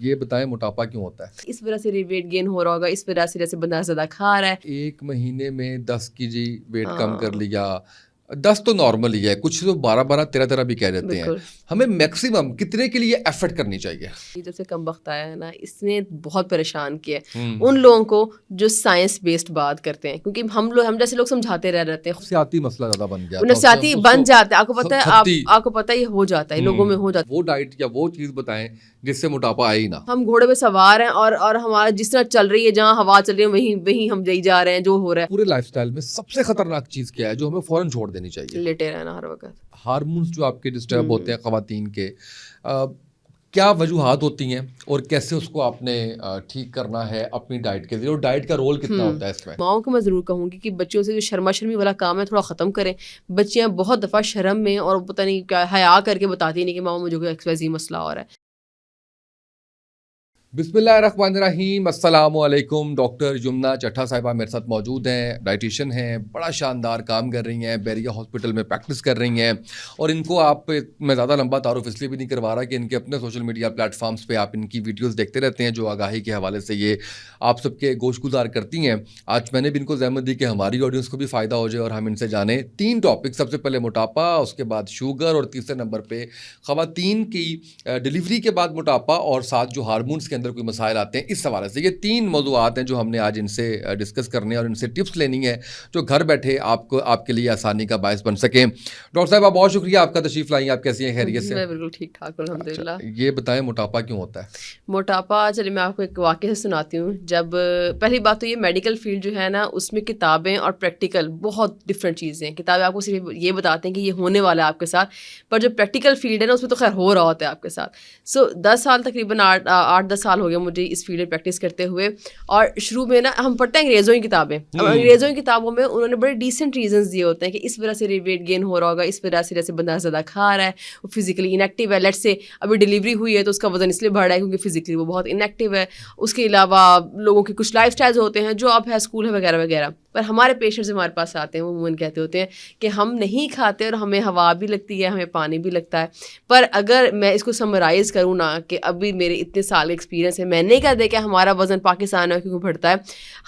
یہ بتائیں موٹاپا کیوں ہوتا ہے؟ اس وجہ سے ویٹ گین ہو رہا ہوگا, اس وجہ سے جیسے بندہ زیادہ کھا رہا ہے. 1 مہینے میں 10 kg ویٹ کم کر لیا, 10 تو نارمل ہی ہے, کچھ تو 12 13 بھی کہہ دیتے ہیں. ہمیں میکسیمم کتنے کے لیے ایفرٹ کرنی چاہیے؟ جب سے کم وقت آیا ہے نا, اس نے بہت پریشان کیا ان لوگوں کو جو سائنس بیسڈ بات کرتے ہیں, کیونکہ ہم جیسے لوگ سمجھاتے رہتے ہیں, نفسیاتی مسئلہ زیادہ بن گیا, نفسیاتی بن جاتا ہے. آپ کو پتہ ہے, آپ کو پتہ ہے یہ ہو جاتا ہے, لوگوں میں ہو جاتا ہے. وہ ڈائٹ یا وہ چیز بتائیں جس سے موٹاپا آئے ہی نہ. ہم گھوڑے پہ سوار ہیں اور ہمارا جس طرح چل رہی ہے, جہاں ہوا چل رہی ہے وہیں ہم جا رہے ہیں, جو ہو رہا ہے. پورے لائف سٹائل میں سب سے خطرناک چیز کیا ہے جو ہمیں فوراً چھوڑ دینی چاہیے؟ لیٹے رہنا ہر وقت. ہارمونز جو آپ کے ڈسٹرب ہوتے ہیں خواتین کے, کیا وجوہات ہوتی ہیں اور کیسے اس کو آپ نے ٹھیک کرنا ہے اپنی ڈائٹ کے لیے, اور ڈائٹ کا رول کتنا ہوتا ہے اس میں؟ ماؤں کو میں ضرور کہوں گی کہ بچوں سے جو شرمی والا کام ہے تھوڑا ختم کریں. بچیاں بہت دفعہ شرم میں اور پتہ نہیں کیا حیا کر کے بتاتی نہیں کہ ماؤں مجھے کوئی ایکسپائزی مسئلہ ہو رہا ہے. بسم اللہ الرحمن الرحیم. السلام علیکم. ڈاکٹر یمنا چٹھا صاحبہ میرے ساتھ موجود ہیں, ڈائٹیشین ہیں, بڑا شاندار کام کر رہی ہیں, بیریا ہاسپٹل میں پریکٹس کر رہی ہیں, اور ان کو آپ میں زیادہ لمبا تعارف اس لیے بھی نہیں کروا رہا کہ ان کے اپنے سوشل میڈیا پلیٹ فارمز پہ آپ ان کی ویڈیوز دیکھتے رہتے ہیں جو آگاہی کے حوالے سے یہ آپ سب کے گوش گزار کرتی ہیں. آج میں نے بھی ان کو زحمت دی کہ ہماری آڈینس کو بھی فائدہ ہو جائے اور ہم ان سے جانیں 3 ٹاپک. سب سے پہلے موٹاپا, اس کے بعد شوگر, اور تیسرے نمبر پہ خواتین کی ڈیلیوری کے بعد موٹاپا, اور ساتھ جو ہارمونس کے اندر کوئی مسائل آتے ہیں. اس حوالے سے یہ 3 موضوعات ہیں جو ہم نے آج ان سے ڈسکس کرنے اور ان سے ٹپس لینی ہے جو گھر بیٹھے آپ کے لیے آسانی کا باعث بن سکیں. ڈاکٹر صاحبہ بہت شکریہ آپ کا تشریف لائیں. آپ کیسی ہیں؟ خیریت سے؟ میں بالکل ٹھیک ٹھاک الحمدللہ. یہ بتائیں موٹاپا کیوں ہوتا ہے؟ موٹاپا, چلیے میں آپ کو ایک واقعہ سے سناتی ہوں. جب پہلی بات تو یہ میڈیکل فیلڈ جو ہے نا, اس میں کتابیں اور پریکٹیکل بہت ڈفرینٹ چیزیں ہیں. کتابیں آپ کو صرف یہ بتاتے ہیں کہ یہ ہونے والا ہے آپ کے ساتھ, پر جو پریکٹیکل فیلڈ ہے نا اس میں تو خیر ہو رہا ہوتا ہے آپ کے ساتھ. 10 سال تقریباً 8-10 سال ہو گئے مجھے اس فیلڈ میں پریکٹس کرتے ہوئے. اور شروع میں نا ہم پڑھتے ہیں انگریزوں کی کتابیں. اب انگریزوں کی کتابوں میں انہوں نے بڑے ڈیسنٹ ریزنس دیے ہوتے ہیں کہ اس وجہ سے ویٹ گین ہو رہا ہوگا, اس وجہ سے جیسے بندہ زیادہ کھا رہا ہے, وہ فزیکلی انیکٹیو ہے. لیٹس سے ابھی ڈیلیوری ہوئی ہے تو اس کا وزن اس لیے بڑھ رہا ہے کیونکہ فزیکلی وہ بہت انیکٹیو ہے. اس کے علاوہ لوگوں کے کچھ لائف اسٹائلز ہوتے ہیں جو اب ہے اسکول ہے وغیرہ وغیرہ. پر ہمارے پیشنٹس ہمارے پاس آتے ہیں, وہ عموماً کہتے ہوتے ہیں کہ ہم نہیں کھاتے اور ہمیں ہوا بھی لگتی ہے, ہمیں پانی بھی لگتا ہے. پر اگر میں اس کو سمرائز کروں نا کہ ابھی میرے اتنے سال ایکسپیرینس ہے, میں نہیں کہہ دے کہ ہمارا وزن پاکستان میں کیوں بڑھتا ہے,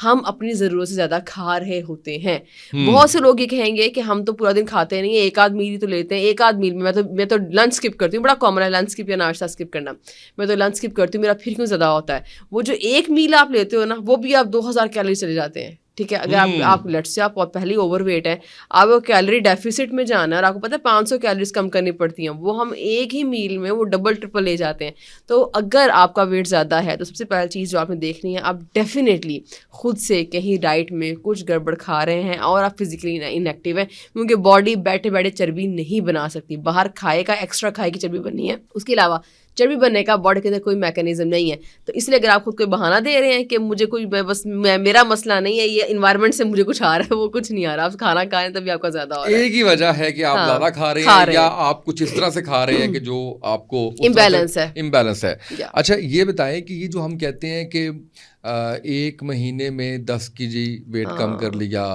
ہم اپنی ضرورت سے زیادہ کھا رہے ہوتے ہیں. بہت سے لوگ یہ کہیں گے کہ ہم تو پورا دن کھاتے نہیں ہیں, 1 آدھ میل ہی تو لیتے ہیں. 1 آدھ میل میں تو لنچ اسکپ کرتی ہوں, بڑا کامن ہے لنچ اسکپ یا ناشتہ اسکپ کرنا. میں تو لنچ اسکپ کرتی ہوں, میرا پھر کیوں زیادہ ہوتا ہے. وہ جو 1 میل آپ لیتے ہو نا, وہ بھی آپ 2000 کیلوری چلے جاتے ہیں. ٹھیک ہے, اگر آپ لیٹ سے آپ پہلے اوور ویٹ ہیں, آپ کو کیلوری ڈیفیسٹ میں جانا ہے اور آپ کو پتہ ہے 500 کیلوریز کم کرنی پڑتی ہیں, وہ ہم ایک ہی میل میں وہ ڈبل ٹرپل لے جاتے ہیں. تو اگر آپ کا ویٹ زیادہ ہے تو سب سے پہلی چیز جو آپ نے دیکھنی ہے, آپ ڈیفینیٹلی خود سے کہیں ڈائٹ میں کچھ گڑبڑ کھا رہے ہیں اور آپ فزیکلی انیکٹیو ہیں, کیونکہ باڈی بیٹھے بیٹھے چربی نہیں بنا سکتی. باہر کھائے کا ایکسٹرا کھائے کی چربی بننی ہے, اس کے علاوہ چربی بننے کا باڈی کے اندر کوئی میکینزم نہیں ہے. تو اس لیے اگر آپ خود کوئی بہانہ دے رہے ہیں کہ مجھے کوئی بس میرا مسئلہ نہیں ہے, یہ انوائرمنٹ سے مجھے کچھ آ رہا ہے, وہ کچھ نہیں آ رہا. آپ کھانا کھا رہے ہیں تبھی آپ کا زیادہ ہو رہا ہے. ایک ہی وجہ ہے کہ آپ زیادہ کھا رہے ہیں یا آپ کچھ اس طرح سے کھا رہے ہیں کہ جو آپ کو امبیلنس ہے. اچھا یہ بتائیں کہ یہ جو ہم کہتے ہیں کہ 1 مہینے میں 10 kg ویٹ کم کر لیا,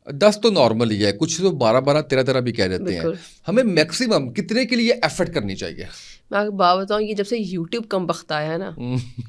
10 تو نارمل ہی ہے, کچھ تو 12 13 بھی کہہ دیتے ہیں. ہمیں میکسیمم کتنے کے لیے ایفرٹ کرنی چاہیے؟ میں آپ کو بات بتاؤں, یہ جب سے یوٹیوب کم بخت آیا ہے نا,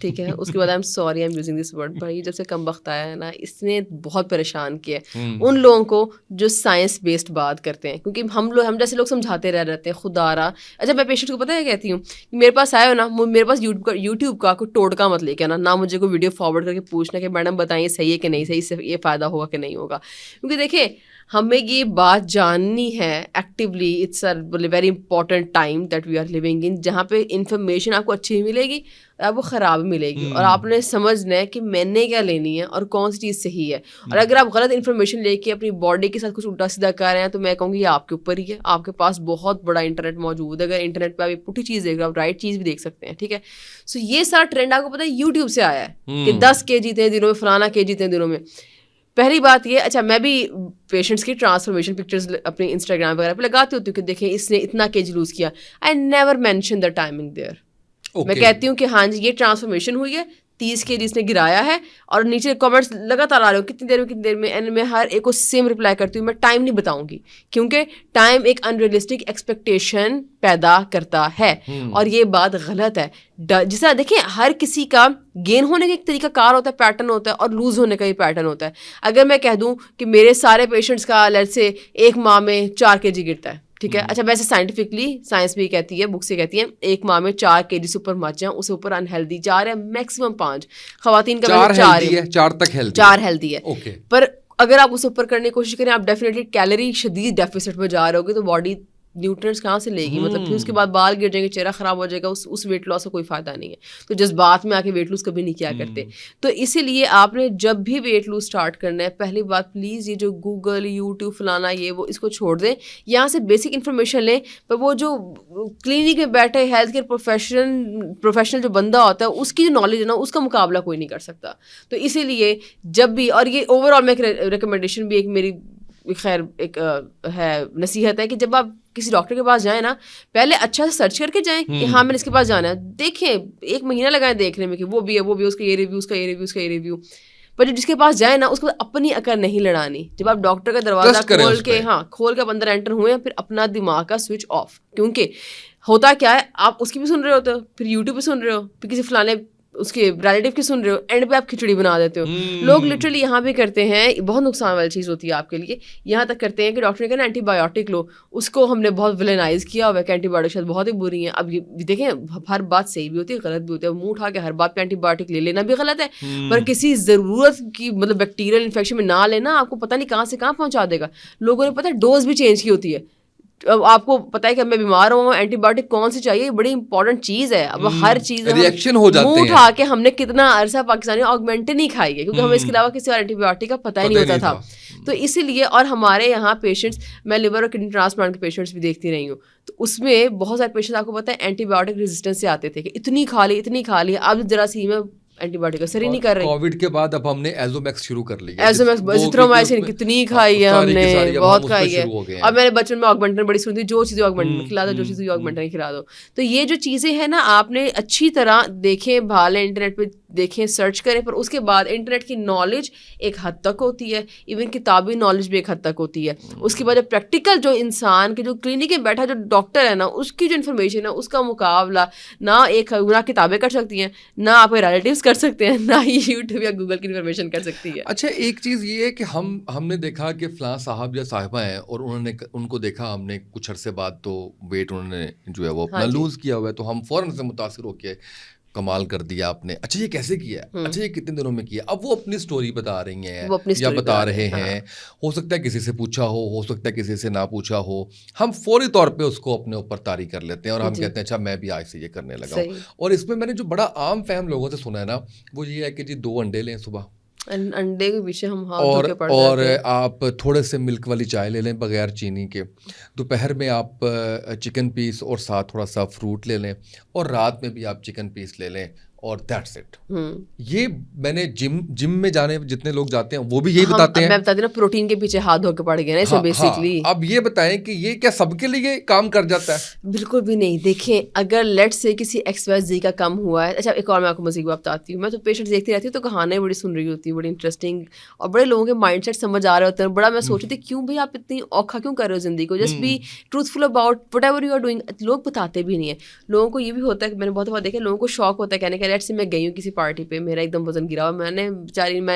ٹھیک ہے, اس کے بعد I am using this word, پر یہ جب سے کم بخت آیا ہے نا, اس نے بہت پریشان کیا ان لوگوں کو جو سائنس بیسڈ بات کرتے ہیں. کیونکہ ہم جیسے لوگ سمجھاتے رہتے ہیں خدا را. اچھا میں پیشنٹ کو پتہ ہے کہتی ہوں کہ میرے پاس آئے ہو نا, میرے پاس یوٹیوب کا کوئی ٹوٹکا مت لے کے نہ مجھے کوئی ویڈیو فارورڈ کر کے پوچھنا کہ میڈم بتائیں صحیح ہے کہ نہیں صحیح, اس سے یہ فائدہ ہوگا کہ نہیں ہوگا. کیونکہ دیکھیں ہمیں یہ بات جاننی ہے actually, it's a very important time that we are living in, جہاں پہ انفارمیشن آپ کو اچھی ملے گی اور آپ کو خراب ملے گی, اور آپ نے سمجھنا ہے کہ میں نے کیا لینی ہے اور کون سی چیز صحیح ہے. اور اگر آپ غلط انفارمیشن لے کے اپنی باڈی کے ساتھ کچھ الٹا سیدھا کر رہے ہیں تو میں کہوں گی یہ آپ کے اوپر ہی ہے. آپ کے پاس بہت بڑا انٹرنیٹ موجود ہے, اگر انٹرنیٹ پہ آپ پٹھی چیز دیکھ رہے ہو آپ رائٹ چیز بھی دیکھ سکتے ہیں. ٹھیک ہے, سو یہ سارا ٹرینڈ آپ کو پتہ ہے یوٹیوب سے آیا ہے کہ 10 kg اتنے دنوں میں, فلانا kg اتنے دنوں میں. پہلی بات یہ, اچھا میں بھی پیشنٹس کی ٹرانسفارمیشن پکچرز اپنے انسٹاگرام وغیرہ پہ لگاتی ہوتی ہوں کہ دیکھیں اس نے اتنا kg لوز کیا. I never mention the timing there. میں کہتی ہوں کہ ہاں جی یہ ٹرانسفارمیشن ہوئی ہے 30 kg اس نے گرایا ہے, اور نیچے کامنٹس لگاتار آ رہے ہو کتنی دیر میں, اینڈ میں ہر ایک کو سیم رپلائی کرتی ہوں, میں ٹائم نہیں بتاؤں گی کیونکہ ٹائم ایک انریلسٹک ایکسپیکٹیشن پیدا کرتا ہے, اور یہ بات غلط ہے. جس طرح دیکھیں ہر کسی کا گین ہونے کا ایک طریقہ کار ہوتا ہے, پیٹرن ہوتا ہے, اور لوز ہونے کا بھی پیٹرن ہوتا ہے. اگر میں کہہ دوں کہ میرے سارے پیشنٹس کا لیٹس سے ایک ماہ میں 4 kg گرتا ہے, ٹھیک ہے, اچھا ویسے سائنٹیفکلی سائنس بھی کہتی ہے, بکس کہتی ہیں ایک ماہ میں 4 kg سے اوپر مت جائیں, اس سے اوپر انہیلدی. 4 ہے میکسیمم 5, خواتین کا 4 ہے, 4 ہیلدی ہے. پر اگر آپ اس سے اوپر کرنے کی کوشش کریں, آپ ڈیفینیٹلی کیلری شدید ڈیفیسٹ میں جا رہے ہوگے, تو باڈی نیوٹرنٹس کہاں سے لے گی, مطلب پھر اس کے بعد بال گر جائیں گے, چہرہ خراب ہو جائے گا, اس ویٹ لاس کا کوئی فائدہ نہیں ہے. تو جذبات میں آ کے ویٹ لوز کبھی نہیں کیا کرتے. تو اسی لیے آپ نے جب بھی ویٹ لوز اسٹارٹ کرنا ہے, پہلی بات پلیز یہ جو گوگل یوٹیوب فلانا یہ وہ اس کو چھوڑ دیں, یہاں سے بیسک انفارمیشن لیں. پر وہ جو کلینک میں بیٹھے ہیلتھ کیئر پروفیشنل جو بندہ ہوتا ہے, اس کی جو نالج ہے نا, اس کا مقابلہ کوئی نہیں کر سکتا. تو اسی لیے جب بھی, اور یہ اوور آل میں ایک ریکمنڈیشن بھی ایک میری خیر ایک ہے نصیحت ہے کہ جب آپ کسی ڈاکٹر کے پاس جائیں نا, پہلے اچھا سے سرچ کر کے جائیں کہ ہاں میں نے اس کے پاس جانا ہے. دیکھیں 1 مہینہ لگائیں دیکھنے میں کہ وہ بھی ہے, اس کا یہ ریویو, اس کا یہ ریویو, اس کا یہ ریویو. پر جب جس کے پاس جائیں نا, اس کو اپنی عقل نہیں لڑانی. جب آپ ڈاکٹر کا دروازہ کھول کے اندر انٹر ہوئے ہیں, پھر اپنا دماغ کا سوئچ آف. کیونکہ ہوتا کیا ہے, آپ اس کی بھی سن رہے ہوتے ہو, پھر یوٹیوب پہ سن رہے ہو, پھر کسی فلانے اس کے ریلیٹیو کی سن رہے ہو, اینڈ پہ آپ کھچڑی بنا دیتے ہو. لوگ لٹرلی یہاں بھی کرتے ہیں, بہت نقصان والی چیز ہوتی ہے آپ کے لیے. یہاں تک کرتے ہیں کہ ڈاکٹر نے کہا نا اینٹی بایوٹک لو, اس کو ہم نے بہت ولنائز کیا ہوا ہے کہ اینٹی بایوٹک شاید بہت ہی بری ہیں. اب یہ دیکھیں ہر بات صحیح بھی ہوتی ہے, غلط بھی ہوتی ہے. منہ اٹھا کے ہر بات پہ اینٹی بایوٹک لے لینا بھی غلط ہے, پر کسی ضرورت کی مطلب بیکٹیریل انفیکشن میں نہ لینا, آپ کو پتہ نہیں کہاں سے کہاں پہنچا دے گا. لوگوں نے پتہ ہے ڈوز بھی چینج کی ہوتی ہے. اب آپ کو پتا ہے کہ میں بیمار ہوں, اینٹی بایوٹک کون سی چاہیے, بڑی امپورٹنٹ چیز ہے. اب ہر چیز ریئیکشن ہو جاتے ہیں. منہ اٹھا کے ہم نے کتنا عرصہ پاکستانی آگمنٹن نہیں کھائی ہے, کیونکہ ہمیں اس کے علاوہ کسی اور اینٹی بایوٹک کا پتہ ہی نہیں ہوتا تھا. تو اسی لیے, اور ہمارے یہاں پیشنٹس, میں لیور اور کڈنی ٹرانسپلانٹ کے پیشنٹس بھی دیکھتی رہی ہوں, تو اس میں بہت سارے پیشنٹ آپ کو پتہ ہے اینٹی بایوٹک ریزسٹنس سے آتے تھے کہ اتنی کھا لی, اب ذرا سی میں اینٹی بایوٹک اثر ہی نہیں کر رہی. کووڈ کے بعد اب ہم نے ایزومیکس شروع کر لی, ایزومیکسن کتنی کھائی ہے ہم نے, بہت کھائی ہے. اور میں نے بچپن میں آگمنٹن بڑی سنتی, جو چیزیں آگمنٹن کھلا دو, جو چیزیں آگمنٹن کھلا دو. تو یہ جو چیزیں ہیں نا, آپ نے اچھی طرح دیکھیں, بھالیں, انٹرنیٹ پہ دیکھیں, سرچ کریں. پر اس کے بعد انٹرنیٹ کی نالج ایک حد تک ہوتی ہے, ایون کتابی نالج بھی ایک حد تک ہوتی ہے. اس کے بعد جو پریکٹیکل جو انسان کے جو کلینک میں بیٹھا جو ڈاکٹر ہے نا, اس کی جو انفارمیشن ہے, اس کا مقابلہ نہ کتابیں کر سکتی ہیں, نہ آپ کے ریلیٹیوز کر سکتے ہیں, نہ ہی یوٹیوب یا گوگل کی انفارمیشن کر سکتی ہے. اچھا ایک چیز یہ ہے کہ ہم نے دیکھا کہ فلاں صاحب یا صاحبہ ہیں, اور ان کو دیکھا ہم نے کچھ عرصے بعد, تو ویٹ انہوں نے جو ہے وہ اپنا لوز کیا ہوا ہے, تو ہم فوراً سے متاثر ہو کے کمال کر دیا آپ نے, اچھا یہ کیسے کیا ہے, اچھا یہ کتنے دنوں میں کیا. اب وہ اپنی سٹوری بتا رہی ہیں یا بتا رہے ہیں, ہو سکتا ہے کسی سے پوچھا ہو سکتا ہے کسی سے نہ پوچھا ہو, ہم فوری طور پہ اس کو اپنے اوپر طاری کر لیتے ہیں, اور ہم کہتے ہیں اچھا میں بھی آج سے یہ کرنے لگا ہوں. اور اس میں میں نے جو بڑا عام فہم لوگوں سے سنا ہے نا, وہ یہ ہے کہ جی 2 انڈے لیں صبح, انڈے کے پیچھے ہم اور آپ تھوڑے سے ملک والی چائے لے لیں بغیر چینی کے, دوپہر میں آپ چکن پیس اور ساتھ تھوڑا سا فروٹ لے لیں, اور رات میں بھی آپ چکن پیس لے لیں, اور دیٹس اٹ. یہ میں نے جم میں جانے جتنے لوگ جاتے ہیں وہ بھی یہی بتاتے ہیں. میں بتاتی ہوں پروٹین کے پیچھے ہاتھ دھو کے پڑ گئے نا اس میں بیسکلی. اب یہ بتائیں کہ یہ کیا سب کے لیے کام کر جاتا ہے؟ بالکل بھی نہیں. دیکھیں اگر لیٹ سے کسی XYZ کا کم ہوا ہے, اچھا ایک اور میں آپ کو مزید بات بتاتی ہوں, میں تو پیشنٹ دیکھتی رہتی ہوں تو کہانیاں بڑی سن رہی ہوتی ہیں, بڑی انٹرسٹنگ, اور بڑے لوگوں کے مائنڈ سیٹ سمجھ آ رہے ہوتے ہیں. بڑا میں سوچ رہی تھی کیوں بھائی آپ اتنی اوکھا کیوں کر رہے ہو زندگی کو, just be truthful about whatever you are doing. لوگ بتاتے بھی نہیں ہیں. لوگوں کو یہ بھی ہوتا ہے, میں نے بہت بار دیکھا, لوگوں کو شوق ہوتا ہے کہنے کا لیٹ سے میں گئی ہوں کسی پارٹی پہ, میرا ایک دم وزن گرا ہوا, میں نے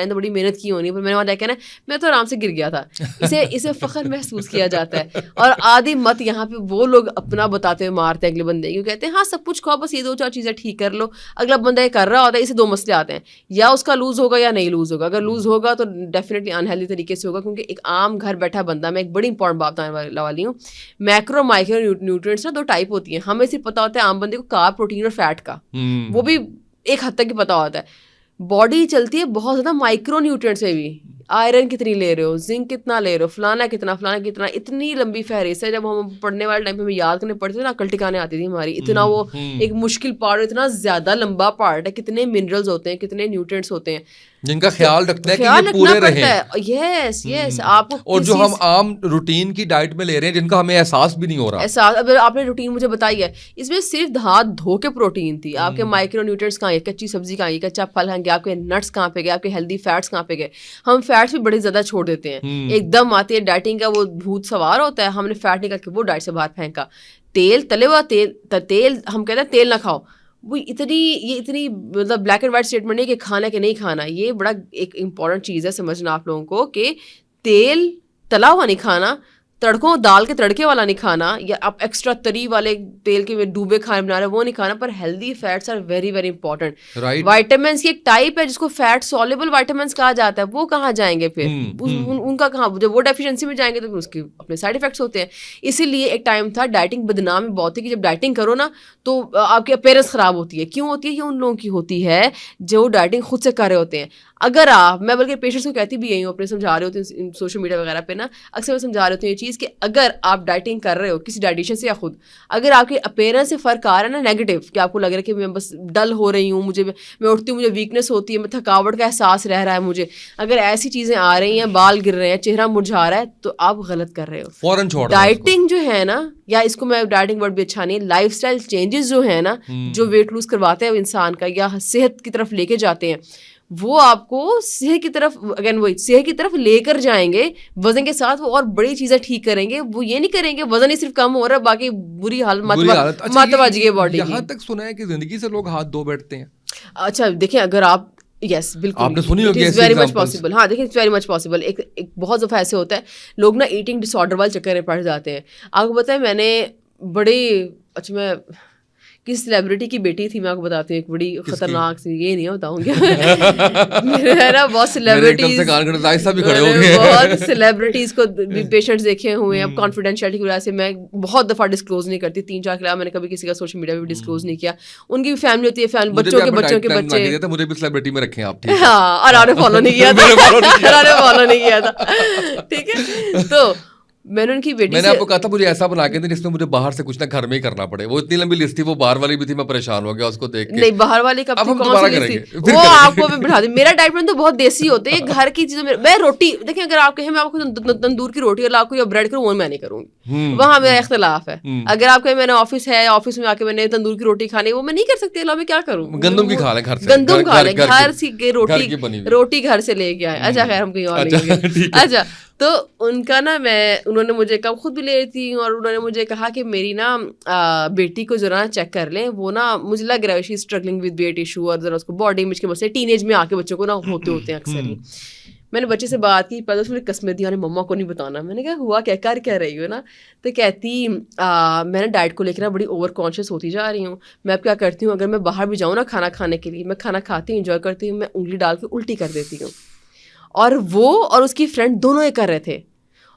تو بڑی محنت کی ہونی, پر میں نے وہاں دیکھا نا میں تو آرام سے گر گیا تھا. اسے فخر محسوس کیا جاتا ہے. اور آدھی مت یہاں پہ وہ لوگ اپنا بتاتے ہوئے مارتے ہیں اگلے بندے, کیوں کہتے ہیں ہاں سب کچھ کھاؤ, بس یہ 2-4 چیزیں ٹھیک کر لو. اگلا بندہ یہ کر رہا ہوتا ہے, اسے 2 مسئلے آتے ہیں, یا اس کا لوز ہوگا یا نہیں لوز ہوگا. اگر لوز ہوگا تو ڈیفینیٹلی انہیلدی طریقے سے ہوگا, کیونکہ ایک عام گھر بیٹھا بندہ, میں ایک بڑی امپورٹنٹ بات بتانے والی ہوں, میکرو مائکرو نیوٹرینٹس نا 2 ٹائپ ہوتی ہیں. ہمیں صرف پتا ہوتا ہے عام بندے کو کارب, پروٹین اور فیٹ کا, وہ بھی ایک حد تک ہی پتا ہوتا ہے. باڈی چلتی ہے بہت زیادہ مائکرو نیوٹرینٹ سے بھی, آئرن کتنی لے رہے ہو, زنک کتنا لے رہے ہو, فلانا کتنا, اتنی لمبی فہرست ہے. جب ہم پڑھنے والے ٹائم پہ ہمیں یاد کرنے پڑتے تھے نا, عقل ٹکانے آتی تھی ہماری, اتنا وہ ایک مشکل پارٹ, اتنا زیادہ لمبا پارٹ ہے, کتنے منرلز ہوتے ہیں, کتنے نیوٹرینٹس ہوتے ہیں. جن کا خیال رکھتے ہیں کہ یہ پورے رہیں. یس آپ کو, اور جو ہم عام روٹین کی ڈائٹ میں لے رہے ہیں جن کا ہمیں احساس بھی نہیں ہو رہا. احساس, اب آپ نے روٹین مجھے بتائی ہے, اس میں صرف ہاتھ دھو کے پروٹین تھی. آپ کے مائکرو نیوٹرینٹس کہاں گئے, کچی سبزی کہاں گئی, کچا پھل کہاں گیا, آپ کے نٹس کہاں پہ گئے, آپ کے ہیلدی فیٹس کہاں پہ گئے. ہم فیٹس بھی بڑے زیادہ چھوڑ دیتے ہیں, ایک دم آتی ہے ڈائٹنگ کا وہ بھوت سوار ہوتا ہے, ہم نے فیٹ نکال کے وہ ڈائٹ سے باہر پھینکا. تیل, تلے ہوا تیل, ہم کہتے ہیں تیل نہ کھاؤ, وہ اتنی مطلب بلیک اینڈ وائٹ اسٹیٹمنٹ نہیں کہ کھانا کہ نہیں کھانا. یہ بڑا ایک امپورٹنٹ چیز ہے سمجھنا آپ لوگوں کو, کہ تیل تلا ہوا نہیں کھانا, تڑکوں دال کے تڑکے والا نہیں کھانا, یا آپ ایکسٹرا تری والے تیل کے ڈوبے کھانے بنا رہے ہیں وہ نہیں کھانا. پر healthy fats are very very important. Vitamins کی ایک ٹائپ ہے جس کو فیٹ سولبل وائٹامنس کہا جاتا ہے, وہ کہاں جائیں گے پھر, ان کا کہاں, جب وہ ڈیفیشنسی میں جائیں گے تو پھر اس کے اپنے سائڈ افیکٹس ہوتے ہیں. اسی لیے ایک ٹائم تھا ڈائٹنگ بدنام بہت ہے کہ جب ڈائٹنگ کرو نا تو آپ کی اپیرنس خراب ہوتی ہے. کیوں ہوتی ہے؟ یہ ان لوگوں کی ہوتی ہے جو ڈائٹنگ خود سے کر رہے ہوتے ہیں. اگر آپ, میں بلکہ پیشنٹس کو کہتی بھی یہی ہوں, اپنے سمجھا رہے ہوتے ہیں سوشل میڈیا وغیرہ پہ نا, اکثر میں سمجھا رہے ہوتے ہیں یہ چیز کہ اگر آپ ڈائٹنگ کر رہے ہو کسی ڈائٹیشین سے یا خود, اگر آپ کے اپیرنس سے فرق آ رہا ہے نا نیگیٹو, کہ آپ کو لگ رہا ہے کہ میں بس ڈل ہو رہی ہوں, میں اٹھتی ہوں مجھے ویکنیس ہوتی ہے, میں تھکاوٹ کا احساس رہ رہا ہے مجھے, اگر ایسی چیزیں آ رہی ہیں, بال گر رہے ہیں, چہرہ مرجھا رہا ہے, تو آپ غلط کر رہے ہو. فوراً چھوڑ. ڈائٹنگ جو ہے نا, یا اس کو میں ڈائٹنگ ورڈ بھی اچھا نہیں, لائف اسٹائل چینجز جو ہے نا, جو ویٹ لوز کرواتے ہیں انسان کا یا صحت کی طرف لے کے جاتے ہیں, وہ آپ کو صحت کی طرف, اگین وہی صحت کی طرف لے کر جائیں گے. وزن کے ساتھ وہ اور بڑی چیزیں ٹھیک کریں گے. وہ یہ نہیں کریں گے وزن ہی صرف کم ہو رہا ہے, باقی بری حالت ماتباجی ہے باڈی. یہاں تک سنا ہے کہ زندگی سے لوگ ہاتھ دھو بیٹھتے ہیں. اچھا دیکھیں, اگر آپ, یس بالکل, آپ نے سنی ہوگی ایسی ویری مچ پاسبل. ہاں دیکھیں, اٹس ویری مچ پاسبل. ایک بہت دفعہ ایسے ہوتا ہے لوگ نا ایٹنگ ڈس آرڈر والے چکر میں پڑ جاتے ہیں. آپ کو پتہ ہے میں نے بڑے, اچھا میں کسی سیلیبریٹی کی بیٹی تھی, میں آپ کو بتاتی ہوں, ایک بڑی خطرناک سی, یہ نہیں بتاؤں گی میرے نا بہت سیلیبریٹیز کو پیشنٹس دیکھے ہوئے ہیں. اب کانفیڈینشیلٹی کی وجہ سے میں بہت دفعہ ڈسکلوز نہیں کرتی, 3-4 کے علاوہ میں نے کبھی کسی کا سوشل میڈیا پہ بھی ڈسکلوز نہیں کیا. ان کی بھی فیملی ہوتی ہے, فیملی بچوں کے بچے, مجھے بھی سیلیبریٹی میں رکھیں آپ. ہاں, اور آپ نے فالو نہیں کیا تھا, ٹھیک ہے. تو میں نے ان کی بیٹی, میں نے آپ کو کہا تھا مجھے ایسا بنا کے دیں جس میں مجھے باہر سے کچھ نہ گھر میں ہی کرنا پڑے. وہ اتنی لمبی لسٹ تھی, وہ باہر والی بھی تھی, میں پریشان ہو گیا اس کو دیکھ کے. نہیں, باہر والی کا کون سی لسٹ تھی وہ آپ کو میں بٹھا دوں. میرا ڈائٹ پلان تو بہت دیسی ہوتا ہے, یہ گھر کی چیزوں میں روٹی دیکھیں, اگر آپ کہیں میں آپ کو تندور کی روٹی اور آپ کو یا بریڈ کروں, وہ میں نہیں کروں گی, وہاں میرا اختلاف ہے. اگر آپ کہیں میں نے آفس ہے, آفس میں آ کے میں نے تندور کی روٹی کھانی, وہ میں نہیں کر سکتی. اللہ میں کیا کروں, گندم کی کھا لیں گھر سے, گندم کھا لیں گھر سے, روٹی گھر سے لے کے آئے. اچھا خیر, ہم کہیں اور نہیں. اچھا, تو ان کا نا, انہوں نے مجھے کب خود بھی لے رہی تھی, اور انہوں نے مجھے کہا کہ میری نا بیٹی کو ذرا چیک کر لیں, وہ نا مجھے لگ رہا ہے شی اسٹرگلنگ ود ویٹ ایشو, اور ذرا اس کو باڈی امیج کے مسئلے ٹین ایج میں آ کے بچوں کو نا ہوتے ہیں اکثر ہی. میں نے بچے سے بات کی, پہلے اس نے قسمیں دی, مما کو نہیں بتانا. میں نے کہا ہوا کیا, کر کیا رہی ہو نا؟ تو کہتی میں نے ڈائٹ کو لے کے نا بڑی اوور کانشیس ہوتی جا رہی ہوں. میں اب کیا کرتی ہوں, اگر میں باہر بھی جاؤں نا کھانا کھانے کے لیے, میں کھانا کھاتی ہوں, انجوائے کرتی ہوں, میں انگلی ڈال کے الٹی کر دیتی ہوں. اور وہ اور اس کی فرینڈ دونوں یہ کر رہے تھے.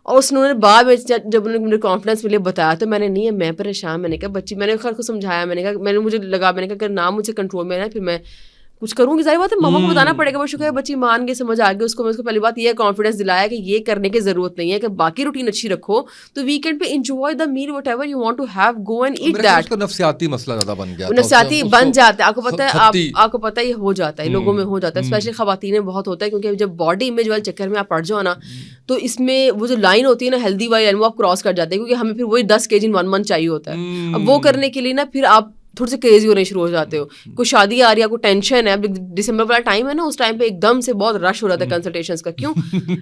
اور اس نے بعد میں جب انہوں نے مجھے کانفیڈنس کے لیے بتایا تو میں نے نہیں ہے, میں پریشان. میں نے کہا بچی, میں نے خیر کو سمجھایا, میں نے کہا, مجھے لگا, میں نے کہا اگر نہ مجھ سے کنٹرول میں ہے پھر میں کچھ کروں گی. ظاہر بات ہے ماما کو بتانا پڑے گا. وہ شکر ہے بچی مان کے سمجھ آ گئی اس کو. میں اس کو پہلی بات یہ کانفیڈنس دلایا کہ یہ کرنے کی ضرورت نہیں ہے, کہ باقی روٹین اچھی رکھو تو ویکینڈ پہ enjoy the meal whatever you want to have, go and eat that. نفسیاتی مسئلہ زیادہ بن گیا, نفسیاتی بن جاتا ہے. آپ کو پتہ ہے, آپ کو پتہ ہے یہ ہو جاتا ہے, لوگوں میں ہو جاتا ہے, اسپیشلی خواتین میں بہت ہوتا ہے, کیونکہ جب باڈی امیج والے چکر میں آپ پڑ جاؤ نا, تو اس میں وہ جو لائن ہوتی ہے نا ہیلدی والی لائن, وہ آپ کراس کر جاتے ہیں, کیونکہ ہمیں پھر وہی 10 kg in 1 month چاہیے ہوتا ہے. اب وہ کرنے کے لیے نا پھر آپ تھوڑے سے کریزی ہونے شروع ہو جاتے ہو. کوئی شادی آ رہی ہے, کوئی ٹینشن ہے, اب دسمبر والا ٹائم ہے نا, اس ٹائم پہ ایک دم سے بہت رش ہو رہا تھا کنسلٹیشنس کا. کیوں,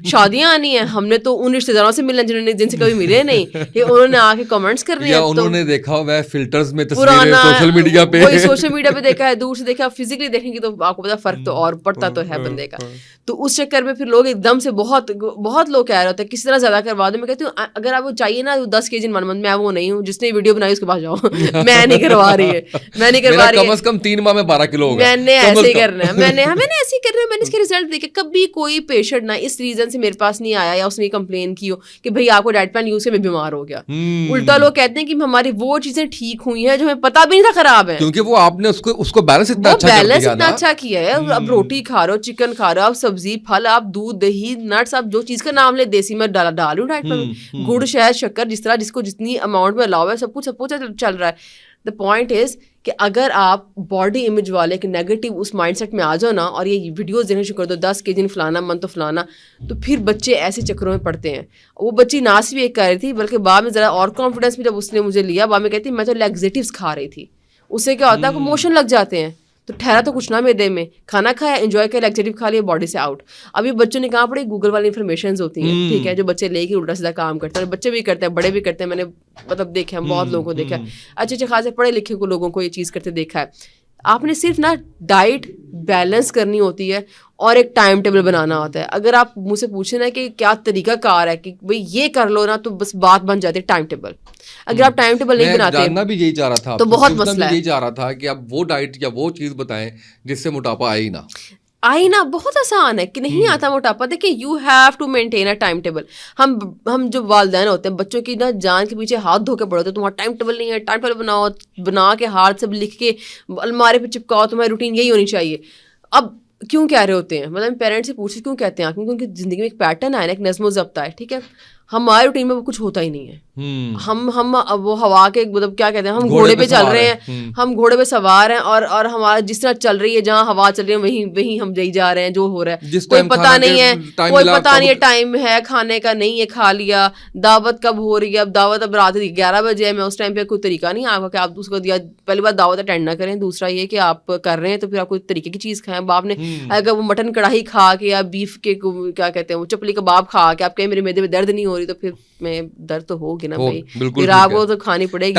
شادیاں آنی ہیں, ہم نے تو ان رشتے داروں سے ملنا جن سے کبھی ملے نہیں, انہوں نے آ کے کمنٹس کرنے ہیں, انہوں نے دیکھا ہوا ہے فلٹرز میں تصویریں سوشل میڈیا پہ, وہی سوشل میڈیا پہ دیکھا ہے, دور سے دیکھا, فزیکلی دیکھیں گے تو آپ کو پتا فرق تو اور پڑتا تو ہے بندے کا. تو اس چکر میں پھر لوگ ایک دم سے بہت لوگ کہہ رہے ہوتے ہیں کس طرح زیادہ کروا دیں. میں کہتی ہوں اگر آپ کو چاہیے نا 10 kg in 1 month, میں وہ نہیں ہوں جس نے ویڈیو بنائی اس کے پاس جاؤ, میں نہیں کروا رہی ہے, میں نہیں کروا رہی ہے. کم از کم 3 ماہ میں 12 کلو ہوگا. میں نے ایسے ہی کرنا ہے, ہمیں نے ایسے ہی کرنا ہے. میں نے اس کے رزلٹ دیکھے. کبھی کوئی پیشنٹ نہ اس ریزن سے میرے پاس نہیں آیا یا اس نے کمپلین کی ہو کہ بھائی آپ کو ڈائٹ پلان یوز سے میں بیمار ہو گیا. الٹا لوگ کہتے ہیں کہ ہماری وہ چیزیں ٹھیک ہوئی ہیں جو ہمیں پتا بھی نہیں تھا خراب ہے, کیونکہ وہ آپ نے اس کو بیلنس اتنا اچھا کیا ہے. اب روٹی کھا رہے ہو, چکن کھا رہے ہو, آپ سبزی پھل, آپ دودھ دہی نٹس, آپ جو چیز کا نام لے دیسی میں ڈالوں ڈائٹ میں, گڑ شہد شکر, جس طرح جس کو جتنی اماؤنٹ میں الاؤ ہے سب کچھ چل رہا ہے. دا پوائنٹ از کہ اگر آپ باڈی امیج والے کہ نیگیٹو اس مائنڈ سیٹ میں آ جاؤ نا اور یہ ویڈیوز دیکھنا شروع کر دو 10 kg فلانا من تو فلانا, تو پھر بچے ایسے چکروں میں پڑتے ہیں. وہ بچی نہ صرف ایک کر رہی تھی بلکہ بعد میں ذرا اور کانفیڈینس میں جب اس نے مجھے لیا, بعد میں کہتی میں تو لیگزیٹیوز کھا رہی تھی. اس سے کیا ہوتا ہے کو موشن لگ جاتے ہیں, تو ٹھہرا تو کچھ نہ میدے میں, کھانا کھایا انجوائے کیا لیگزیٹیو کھا لیا باڈی سے آؤٹ. ابھی بچوں نے کہاں پڑے گوگل والی انفارمیشنز ہوتی ہیں, ٹھیک ہے, جو بچے لے کے الٹا سیدھا کام کرتے ہیں. بچے بھی کرتے ہیں, بڑے بھی کرتے ہیں, میں نے مطلب دیکھا ہے بہت لوگوں کو دیکھا ہے, اچھے خاصے پڑھے لکھے کو لوگوں کو یہ چیز کرتے دیکھا ہے. آپ نے صرف نا ڈائٹ بیلنس کرنی ہوتی ہے اور ایک ٹائم ٹیبل بنانا ہوتا ہے. اگر آپ مجھ سے پوچھیں نا کہ کیا طریقہ کار ہے کہ بھئی یہ کر لو نا, تو بس بات بن جاتی ہے ٹائم ٹیبل. اگر آپ ٹائم ٹیبل نہیں بناتے, جاننا بھی یہی چاہ رہا تھا تو بہت مسئلہ ہے. یہی چاہ رہا تھا کہ آپ وہ ڈائٹ یا وہ چیز بتائیں جس سے موٹاپا آئے ہی نہ. آئی نا بہت آسان ہے کہ نہیں آتا موٹاپا. دیکھیں you have to maintain a time table. ہم جو والدین ہوتے ہیں بچوں کی نا جان کے پیچھے ہاتھ دھو کے پڑھتے ہیں, تمہارا ٹائم ٹیبل نہیں ہے, ٹائم ٹیبل بناؤ, بنا کے ہاتھ سے لکھ کے المارے پہ چپکاؤ, تمہاری روٹین یہی ہونی چاہیے. اب کیوں کہہ رہے ہوتے ہیں, مطلب پیرنٹس سے پوچھتے کیوں کہتے ہیں آپ, کیونکہ ان کی زندگی میں ایک پیٹرن ہے نا, ایک نظم و ضبط ہے, ٹھیک ہے. ہماری روٹین میں وہ کچھ ہوتا ہی نہیں ہے. ہم وہ ہوا کے مطلب کیا کہتے ہیں, ہم گھوڑے پہ چل رہے ہیں, ہم گھوڑے پہ سوار ہیں, اور ہمارا جس طرح چل رہی ہے, جہاں ہوا چل رہی ہے وہیں ہم جائی جا رہے ہیں, جو ہو رہا ہے کوئی پتہ نہیں ہے, کوئی پتہ نہیں ہے ٹائم ہے کھانے کا, نہیں ہے کھا لیا. دعوت کب ہو رہی ہے, اب دعوت اب رات 11 بجے ہے, میں اس ٹائم پہ کوئی طریقہ نہیں آپ کا کہ آپ اس کو دیا. پہلی بات دعوت اٹینڈ نہ کریں, دوسرا یہ کہ آپ کر رہے ہیں تو پھر آپ کوئی طریقے کی چیز کھائیں. باپ نے اگر وہ مٹن کڑھائی کھا کے یا بیف کے کیا کہتے ہیں وہ چپلی کباب کھا کے آپ کہیں میرے میدے میں درد نہیں ہو رہی, تو پھر میں درد تو ہوگی نا بھائی, پھر آپ کو تو کھانی پڑے گی.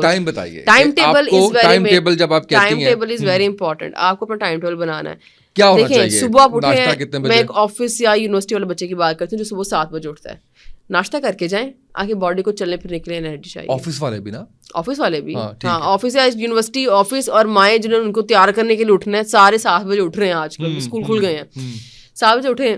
ٹائم بتائیے, time table is very important. آپ کو اپنا ٹائم ٹیبل بنانا ہے. کیا ہونا چاہیے, دیکھیں صبح آپ اٹھے ہیں, میں ایک آفس یا یونیورسٹی والے بچے کی بات کرتی ہوں جو صبح 7 بجے اٹھتا ہے. ناشتہ کر کے جائیں, آگے باڈی کو چلنے پھرنے کے لیے انرجی چاہیے. آفس والے بھی نا, آفس والے بھی, ہاں آفس یا یونیورسٹی آفس, اور مائیں جنہوں نے ان کو تیار کرنے کے لیے اٹھنا ہے, سارے 7 بجے اٹھ رہے ہیں. آج کل اسکول کھل گئے ہیں, 7 بجے اٹھیں,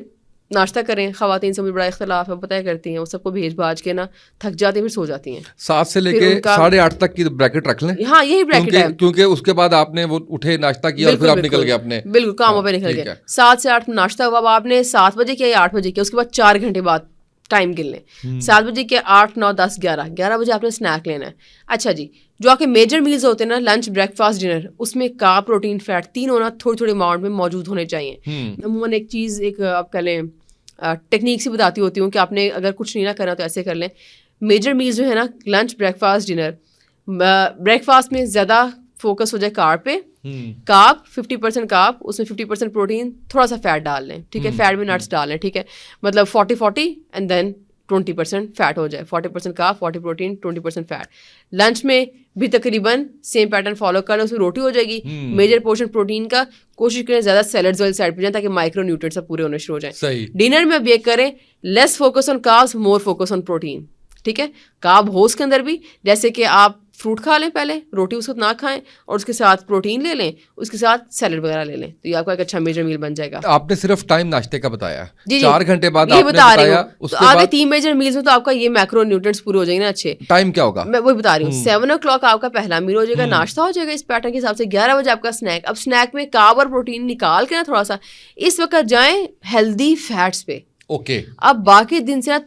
ناشتہ کریں. خواتین سے مجھے بڑا اختلاف ہے, پتہ کرتی ہیں وہ سب کو بھیج بھاج کے نا تھک جاتی ہیں, پھر سو جاتی ہیں. 7 سے لے کے 8:30 تک کی بریکٹ رکھ لیں. ہاں یہی بریکٹ ہے, کیونکہ اس کے بعد آپ نے وہ اٹھے ناشتہ کیا اور پھر آپ نکل گئے اپنے بالکل کاموں پہ نکل گئے. 7 سے 8 ناشتہ ہوا, اب آپ نے 7 بجے کیا یا 8 بجے کیا, اس کے بعد 4 گھنٹے بعد ٹائم گن لیں. 7 بجے کیا, 8 9 10 11 بجے آپ نے اسنیک لینا ہے. اچھا جی, جو آپ کے میجر میلز ہوتے ہیں نا, لنچ بریک فاسٹ ڈنر, اس میں کارب پروٹین فیٹ تینوں نا تھوڑی تھوڑی اماؤنٹ میں موجود ہونے چاہیے. عموماً ایک چیز ایک آپ کہہ لیں ٹیکنیک سے بتاتی ہوتی ہوں کہ آپ نے اگر کچھ نہیں نہ کرنا تو ایسے کر لیں. میجر میلز جو ہے نا, lunch break fast dinner, break fast میں زیادہ فوکس ہو جائے کارب پہ. کارب 50% کارب, اس میں 50% پروٹین, تھوڑا سا فیٹ ڈال لیں, ٹھیک ہے, فیٹ میں نٹس ڈال لیں, ٹھیک ہے, مطلب 40-40 اینڈ دین 20% فیٹ ہو جائے. 40% کارب, 40 پروٹین, 20% فیٹ. لنچ میں بھی تقریباً سیم پیٹرن فالو کریں, اس میں روٹی ہو جائے گی. میجر پورشن پروٹین کا کوشش کریں زیادہ سیلڈز والی سائڈ پہ جائیں تاکہ مائکرو نیوٹرینٹس پورے ہونے شروع ہو جائیں. ڈنر میں اب یہ کریں, less focus on carbs, more focus on protein, ٹھیک ہے. کارب ہو اس کے اندر بھی, جیسے کہ آپ فروٹ کھا لیں پہلے, روٹی اس وقت نہ کھائیں, اور اس کے ساتھ پروٹین لے لیں, اس کے ساتھ سیلڈ وغیرہ لے لیں, تو یہ آپ کا ایک اچھا میجر میل بن جائے گا. آپ نے صرف ٹائم ناشتے کا بتایا, جی 4 گھنٹے بعد یہ آپ نے بتا رہی بتایا, ہوں آگے 3 میجر میلز میں تو آپ کا یہ میکرو نیوٹرینٹس پورے ہو جائیں گے نا اچھے. ٹائم کیا ہوگا میں وہی بتا رہی ہوں, 7 o'clock آپ کا پہلا میل ہو جائے گا, ناشتہ ہو جائے گا اس پیٹرن کے حساب سے. 11 بجے آپ کا اسنیک. اب اسنیک میں کارب اور پروٹین نکال کے نا تھوڑا سا اس وقت جائیں ہیلدی فیٹس پہ. اوکے, اب باقی دن سے نا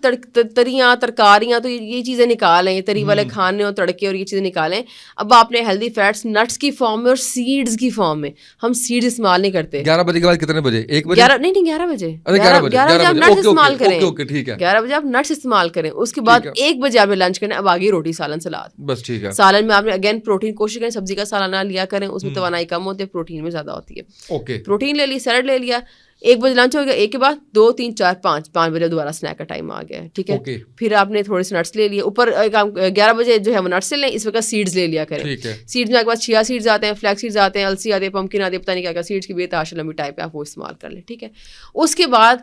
تریاں ترکاریاں تو یہ چیزیں نکالیں, تری والے کھانے اور تڑکے اور یہ چیزیں نکالیں. اب آپ نے ہیلدی فیٹس نٹس کی فارم میں اور سیڈز کی فارم میں, ہم سیڈز استعمال نہیں کرتے. 11 بجے کے بعد کتنے بجے, 1 بجے, 11 بجے 11 بجے آپ نٹس استعمال کریں. 11 بجے آپ نٹس استعمال کریں. اس کے بعد 1 بجے آپ نے لنچ کریں. اب آگے روٹی سالن سلاد, بس ٹھیک ہے. سالن میں آپ نے اگین پروٹین کوشش کریں سبزی کا سالانہ لیا کریں, اس میں توانائی کم ہوتی ہے, پروٹین میں زیادہ ہوتی ہے. اوکے, پروٹین لے لی, سیلڈ لے لیا. 1 بجے لنچ ہو گیا, 1 کے بعد 2 3 4 5 بجے دوبارہ اسنیک کا ٹائم آ گیا, ٹھیک ہے. پھر آپ نے تھوڑے سے نٹس لے لیے اوپر. 11 بجے جو ہے وہ نٹس لے لیں, اس وقت سیڈز لے لیا کریں. سیڈز میں آپ کے پاس چیا سیڈز آتے ہیں, فلیکس سیڈز آتے ہیں, السی آتے ہیں, پمکن آتے ہیں, پتہ نہیں کیا کیا سیڈز کی بے تحاشا لمبی ٹائپ ہے, آپ وہ استعمال کر لیں, ٹھیک ہے. اس کے بعد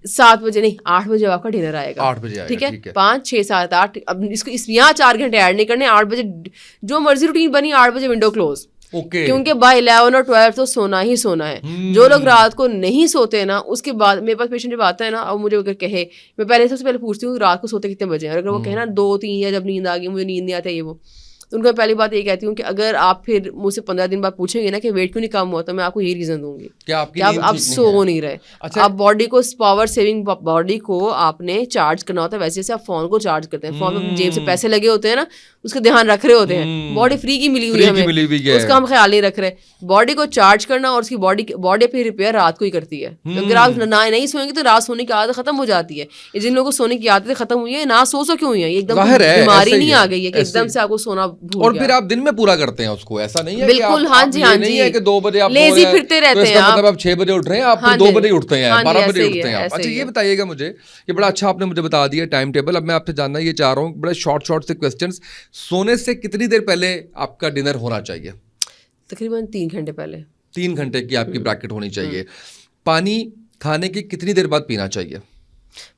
7 بجے نہیں 8 بجے آپ کا ڈنر آئے گا, ٹھیک ہے. 5 6 7 8, اب اس کو یہاں 4 گھنٹے ایڈ نہیں کرنے. 8 بجے جو مرضی روٹین بنی, 8 بجے ونڈو کلوز, کیونکہ بائی 11 اور 12 تو سونا ہی سونا ہے. جو لوگ رات کو نہیں سوتے نا, اس کے بعد میرے پاس پیشنٹ جب آتا ہے نا, اب مجھے اگر کہے, میں پہلے سب سے پہلے پوچھتی ہوں رات کو سوتے کتنے بجے ہیں, اور اگر وہ کہے نا 2 3 یا جب نیند آ گئی مجھے نیند نہیں آتا یہ وہ, تو ان کو پہلی بات یہ کہتی ہوں کہ اگر آپ پھر مجھ سے 15 دن بعد پوچھیں گے نا کہ ویٹ کیوں نہیں کم ہوا, تو میں آپ کو یہی ریزن دوں گی کہ آپ سو نہیں رہے. آپ باڈی کو پاور سیونگ باڈی کو آپ نے چارج کرنا ہوتا ہے, ویسے جیسے آپ فون کو چارج کرتے ہیں, فون میں جیب سے پیسے لگے ہوتے ہیں نا, اس کا دھیان رکھ رہے ہوتے ہیں. باڈی فری کی ملی ہوئی ہے ہمیں, اس کا ہم خیال نہیں رکھ رہے. باڈی کو چارج کرنا اور اس کی باڈی پہ ریپیئر رات کو ہی کرتی ہے. اگر آپ نہیں سوئیں گے تو رات سونے کی عادت ختم ہو جاتی ہے. جن لوگوں کو سونے کی عادتیں ختم ہوئی ہیں نہ سو کیوں ہوئی ہیں, ایک دم بیماری نہیں آ گئی ہے کہ ایک دم سے آپ کو سونا بھول گیا. اور پھر آپ دن میں پورا کرتے ہیں اس کو, ایسا نہیں ہے بالکل. ہاں جی ہاں جی, کہ 2 بجے آپ لیزی پھرتے رہتے ہیں, مطلب آپ 6 بجے اٹھ رہے ہیں, آپ 2 بجے اٹھتے ہیں, 12 بجے اٹھتے ہیں آپ. اچھا یہ بتائیے گا مجھے, یہ بڑا اچھا آپ نے مجھے بتا دیا ٹائم ٹیبل. اب میں آپ سے جاننا یہ چاہ رہا ہوں, بڑے شارٹ سے کوسچنس. سونے سے کتنی دیر پہلے آپ کا ڈنر ہونا چاہیے؟ تقریباً 3 گھنٹے پہلے. 3 گھنٹے کی آپ کی بریکٹ ہونی چاہیے. پانی کھانے کی کتنی دیر بعد پینا چاہیے؟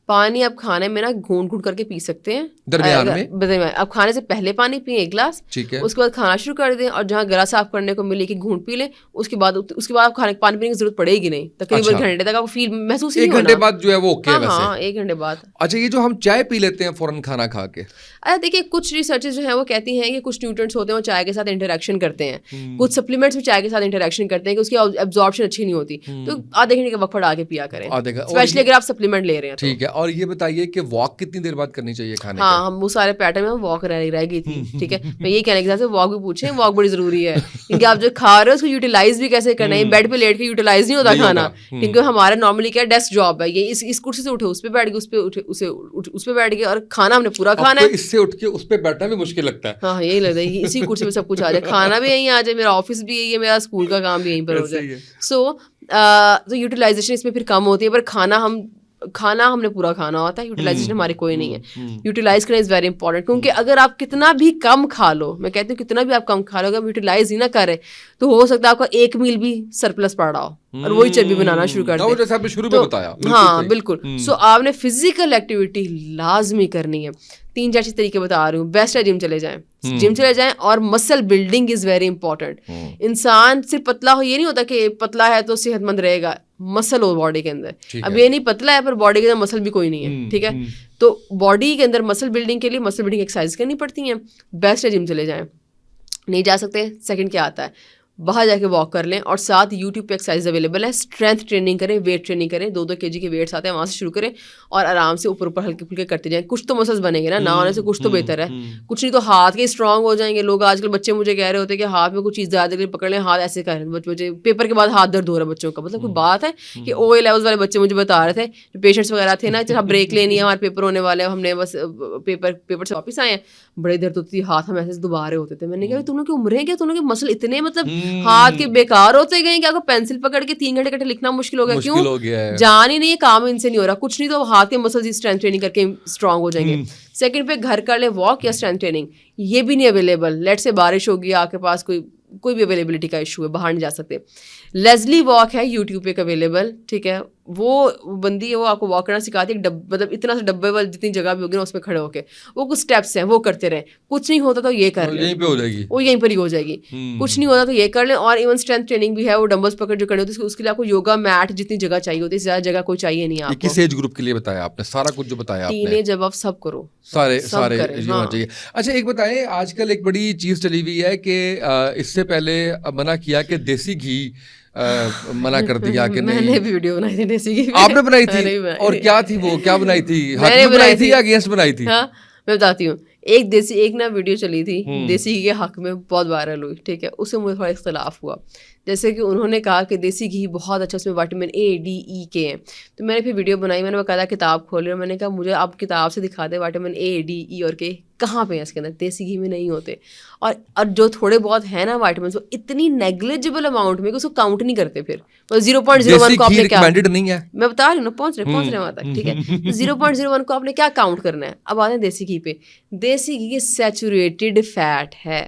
پانی آپ کھانے میں نا گھونٹ گھونٹ کر کے پی سکتے ہیں, درمیان میں. آپ کھانے سے پہلے پانی پئیں 1 گلاس, اس کے بعد کھانا شروع کر دیں, اور جہاں گلا صاف کرنے کو ملے کہ گھونٹ پی لیں. اس کے بعد آپ کھانے پانی پینے کی ضرورت پڑے گی نہیں, تقریباً گھنٹے تک آپ کو فیل محسوس نہیں ہونا. 1 گھنٹے بعد جو ہے وہ اوکے ہے ویسے. ہاں 1 گھنٹے بعد. اچھا یہ جو ہم چائے پی لیتے ہیں فوراً کھانا کھا کے, دیکھیے کچھ ریسرچز جو ہیں وہ کہتی ہیں کہ کچھ نیوٹرنٹس ہوتے ہیں وہ چائے کے ساتھ انٹریکشن کرتے ہیں, کچھ سپلیمنٹس بھی چائے کے ساتھ انٹریکشن کرتے ہیں کہ اس کی ایبزارپشن اچھی نہیں ہوتی. تو آدھے گھنٹے کا وقت پڑا کے پیا کریں, اسپیشلی اگر آپ سپلیمنٹ لے رہے ہیں. ٹھیک ہے. اور یہ بتائیے کہ واک کتنی دیر بعد کرنی چاہیے کھانے کے؟ ہاں ہم وہ سارے پیٹرن میں واک رہ گئی تھی. ٹھیک ہے, میں یہی کہنے کے ساتھ واک بھی پوچھیں, واک بڑی ضروری ہے کیونکہ آپ جو کھا رہے ہو اس کو یوٹیلائز بھی کیسے کرنا ہے. بیڈ پہ لیٹ کے یوٹیلائز نہیں ہوتا کھانا, کیونکہ ہمارا نارملی کیا ڈیسک جاب ہے, یہ اس کرسی سے اٹھے اس پہ بیٹھ گئے, اس پہ بیٹھ گئے, اور کھانا ہم نے پورا کھانا ہے. اس سے اٹھ کے اس پہ بیٹھنا بھی مشکل لگتا ہے. ہاں یہی لگتا ہے اسی کرسی پہ سب کچھ آ جائے, کھانا بھی یہیں آ جائے, میرا آفس بھی یہی ہے, میرا اسکول کا کام بھی یہیں پر ہو جائے. تو یوٹیلائزیشن اس میں پھر کم ہوتی ہے, پر کھانا ہم نے پورا کھانا ہوتا ہے. یوٹیلائزیشن ہماری کوئی نہیں ہے. یوٹیلائز کرنا از ویری امپورٹنٹ, کیونکہ اگر آپ کتنا بھی کم کھا لو, میں کہتی ہوں کتنا بھی آپ کم کھا لو, اگر یوٹیلائز ہی نہ کریں تو ہو سکتا ہے آپ کا 1 میل بھی سرپلس پڑ رہا ہو اور وہی چربی بنانا شروع کر دیں. جیسے آپ نے شروع میں بتایا. ہاں بالکل. سو آپ نے فزیکل ایکٹیویٹی لازمی کرنی ہے. 3-4 طریقے بتا رہی ہوں. بیسٹ ہے جم چلے جائیں, اور مسل بلڈنگ از ویری امپورٹنٹ. انسان صرف پتلا ہو یہ نہیں ہوتا کہ پتلا ہے تو صحت مند رہے گا, مسل ہو باڈی کے اندر. اب یہ نہیں پتلا ہے پر باڈی کے اندر مسل بھی کوئی نہیں ہے. ٹھیک ہے, تو باڈی کے اندر مسل بلڈنگ کے لیے مسل بلڈنگ ایکسرسائز کرنی پڑتی ہیں. بیسٹ ہے جم چلے جائیں. نہیں جا سکتے, سیکنڈ کیا آتا ہے, باہر جا کے واک کر لیں, اور ساتھ یوٹیوب پہ ایکسرسائز اویلیبل ہے. اسٹرینتھ ٹریننگ کریں, ویٹ ٹریننگ کریں, 2-2 kg کے ویٹس آتے ہیں وہاں سے شروع کریں, اور آرام سے اوپر ہلکے پھلکے کرتے جائیں. کچھ تو مسلس بنے گے نا ہونے سے, کچھ تو بہتر ہے. کچھ نہیں تو ہاتھ کے اسٹرانگ ہو جائیں گے. لوگ آج کل بچے مجھے کہہ رہے ہوتے ہیں کہ ہاتھ میں کوئی چیز زیادہ کے پکڑ لیں, ہاتھ ایسے کر رہے ہیں. پیپر کے بعد ہاتھ درد ہو رہا ہے بچوں کا, مطلب کوئی بات ہے کہ او اے لیولس والے بچے مجھے بتا رہے تھے, جو پیشنٹس وغیرہ تھے نا, جب بریک لینی ہے, ہمارے پیپر ہونے والے ہیں, ہم نے بس پیپر سے واپس آئے ہیں, بڑے درد ہوتی تھی, ہاتھ ہم ایسے دبا رہے ہوتے تھے. میں نے کہا تم لوگ کی عمریں کیا, تم لوگ کے مسل اتنے مطلب ہاتھ کے بیکار ہوتے گئے کہ آپ کو پینسل پکڑ کے 3 گھنٹے کٹے لکھنا مشکل ہو گیا. کیوں؟ جان ہی نہیں ہے, کام ان سے نہیں ہو رہا. کچھ نہیں تو ہاتھ کے مسل اسٹرینتھ ٹریننگ کر کے اسٹرانگ ہو جائیں گے. سیکنڈ پہ گھر کر لیں واک یا اسٹرینتھ ٹریننگ, یہ بھی نہیں اویلیبل. لیٹ سے بارش ہوگی, آپ کے پاس کوئی بھی اویلیبلٹی کا ایشو ہے, باہر نہیں جا سکتے. لیزلی واک ہے یوٹیوب پہ اویلیبل. ٹھیک ہے, وہ بندی ہے, وہ آپ کو واک کرنا سکھاتی ہے. مطلب اتنا سے ڈبے والی جتنی جگہ بھی ہوگی نا اس میں کھڑے ہو کے, وہ کچھ اسٹیپس ہیں وہ کرتے رہیں. کچھ نہیں ہوتا تو یہ کر لیں, یہیں پہ ہو جائے گی, وہ یہیں پر ہی ہو جائے گی. کچھ نہیں ہوتا تو یہ کر لیں. اور ایون اسٹرینتھ ٹریننگ بھی ہے, وہ ڈمبلس پکڑ جو کرنے ہوتے ہیں, اس کے لیے آپ کو یوگا میٹ جتنی جگہ چاہیے ہوتی ہے, زیادہ جگہ کوئی چاہیے نہیں. آپ کس ایج گروپ کے لیے بتایا آپ نے سارا کچھ جو بتایا؟ ٹین ایج اب آپ سب کرو, سارے چاہیے. اچھا ایک بتائیں, آج کل ایک بڑی چیز چلی ہوئی ہے کہ اس سے پہلے منع کیا کہ دیسی گھی منع کر دیا کہ نہیں. میں نے بھی ویڈیو بنائی تھی دیسی گھی. آپ نے بنائی تھی؟ اور کیا تھی وہ, کیا بنائی تھی؟ حق میں بنائی تھی یا اگینسٹ بنائی تھی؟ ہاں میں بتاتی ہوں. ایک نا ویڈیو چلی تھی دیسی گھی کے حق میں, بہت وائرل ہوئی. ٹھیک ہے, اس سے مجھے تھوڑا اختلاف ہوا. جیسے کہ انہوں نے کہا کہ دیسی گھی بہت اچھا, اس میں وٹامن اے ڈی ای کے ہیں. تو میں نے پھر ویڈیو بنائی, میں نے باقاعدہ کتاب کھولی اور میں نے کہا مجھے آپ کتاب سے دکھا دیں وٹامن اے ڈی ای اور کے کہاں پہ ہیں اس کے اندر, دیسی گھی میں نہیں ہوتے. اور جو تھوڑے بہت ہیں نا وائٹامنس, وہ اتنی نیگلیجبل اماؤنٹ میں کہ اس کو کاؤنٹ نہیں کرتے. پھر 0.01 کو آپ نے کیا, میں بتا رہی ہوں نا, پہنچ رہے وہاں تک. ٹھیک ہے, 0.01 کو آپ نے کیا کاؤنٹ کرنا ہے. اب آتے ہیں دیسی گھی پہ. دیسی گھی سیچوریٹڈ فیٹ ہے.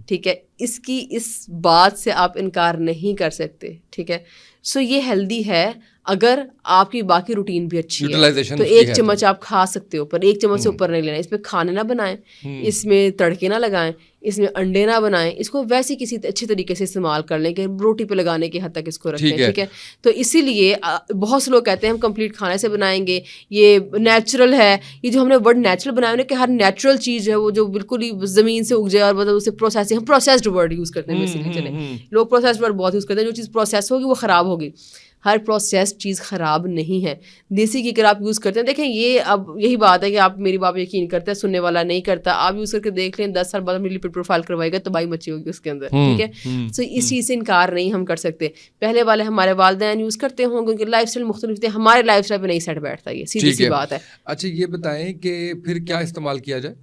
ٹھیک ہے, اس بات سے آپ انکار نہیں کر سکتے. ٹھیک ہے, سو یہ ہیلدی ہے. اگر آپ کی باقی روٹین بھی اچھی ہے تو 1 چمچ آپ کھا سکتے ہو, پر 1 چمچ سے اوپر نہیں لینا. اس پہ کھانے نہ بنائیں, اس میں تڑکے نہ لگائیں, اس میں انڈے نہ بنائیں. اس کو ویسے کسی اچھی طریقے سے استعمال کر لیں کہ روٹی پہ لگانے کی حد تک اس کو رکھیں. ٹھیک ہے, تو اسی لیے بہت سے لوگ کہتے ہیں ہم کمپلیٹ کھانے سے بنائیں گے, یہ نیچرل ہے. یہ جو ہم نے ورڈ نیچرل بنایا ہے کہ ہر نیچرل چیز ہے وہ جو بالکل ہی زمین سے اگ جائے, اور مطلب اسے پروسیسنگ, ہم پروسیسڈ ورڈ یوز کرتے ہیں بیسیکلی. چلیں, لوگ پروسیسڈ ورڈ بہت یوز کرتے ہیں. جو چیز پروسیس ہوگی وہ خراب ہوگی. ہر پروسیسڈ چیز خراب نہیں ہے. دیسی گھی اگر آپ یوز کرتے ہیں, دیکھیں یہ اب یہی بات ہے کہ آپ میری بات یقین کرتے ہیں, سننے والا نہیں کرتا, آپ یوز کر کے دیکھ لیں 10 سال بعد میری لپڈ پروفائل کروائے گا, تباہی مچی ہوگی اس کے اندر, ٹھیک ہے. سو اس چیز سے انکار نہیں ہم کر سکتے. پہلے والے ہمارے والدین یوز کرتے ہوں گے, ان کی لائف اسٹائل مختلف تھے, ہمارے لائف اسٹائل پہ نہیں سیٹ بیٹھتا, یہ سیدھی سی بات ہے. اچھا یہ بتائیں کہ پھر کیا استعمال کیا جائے؟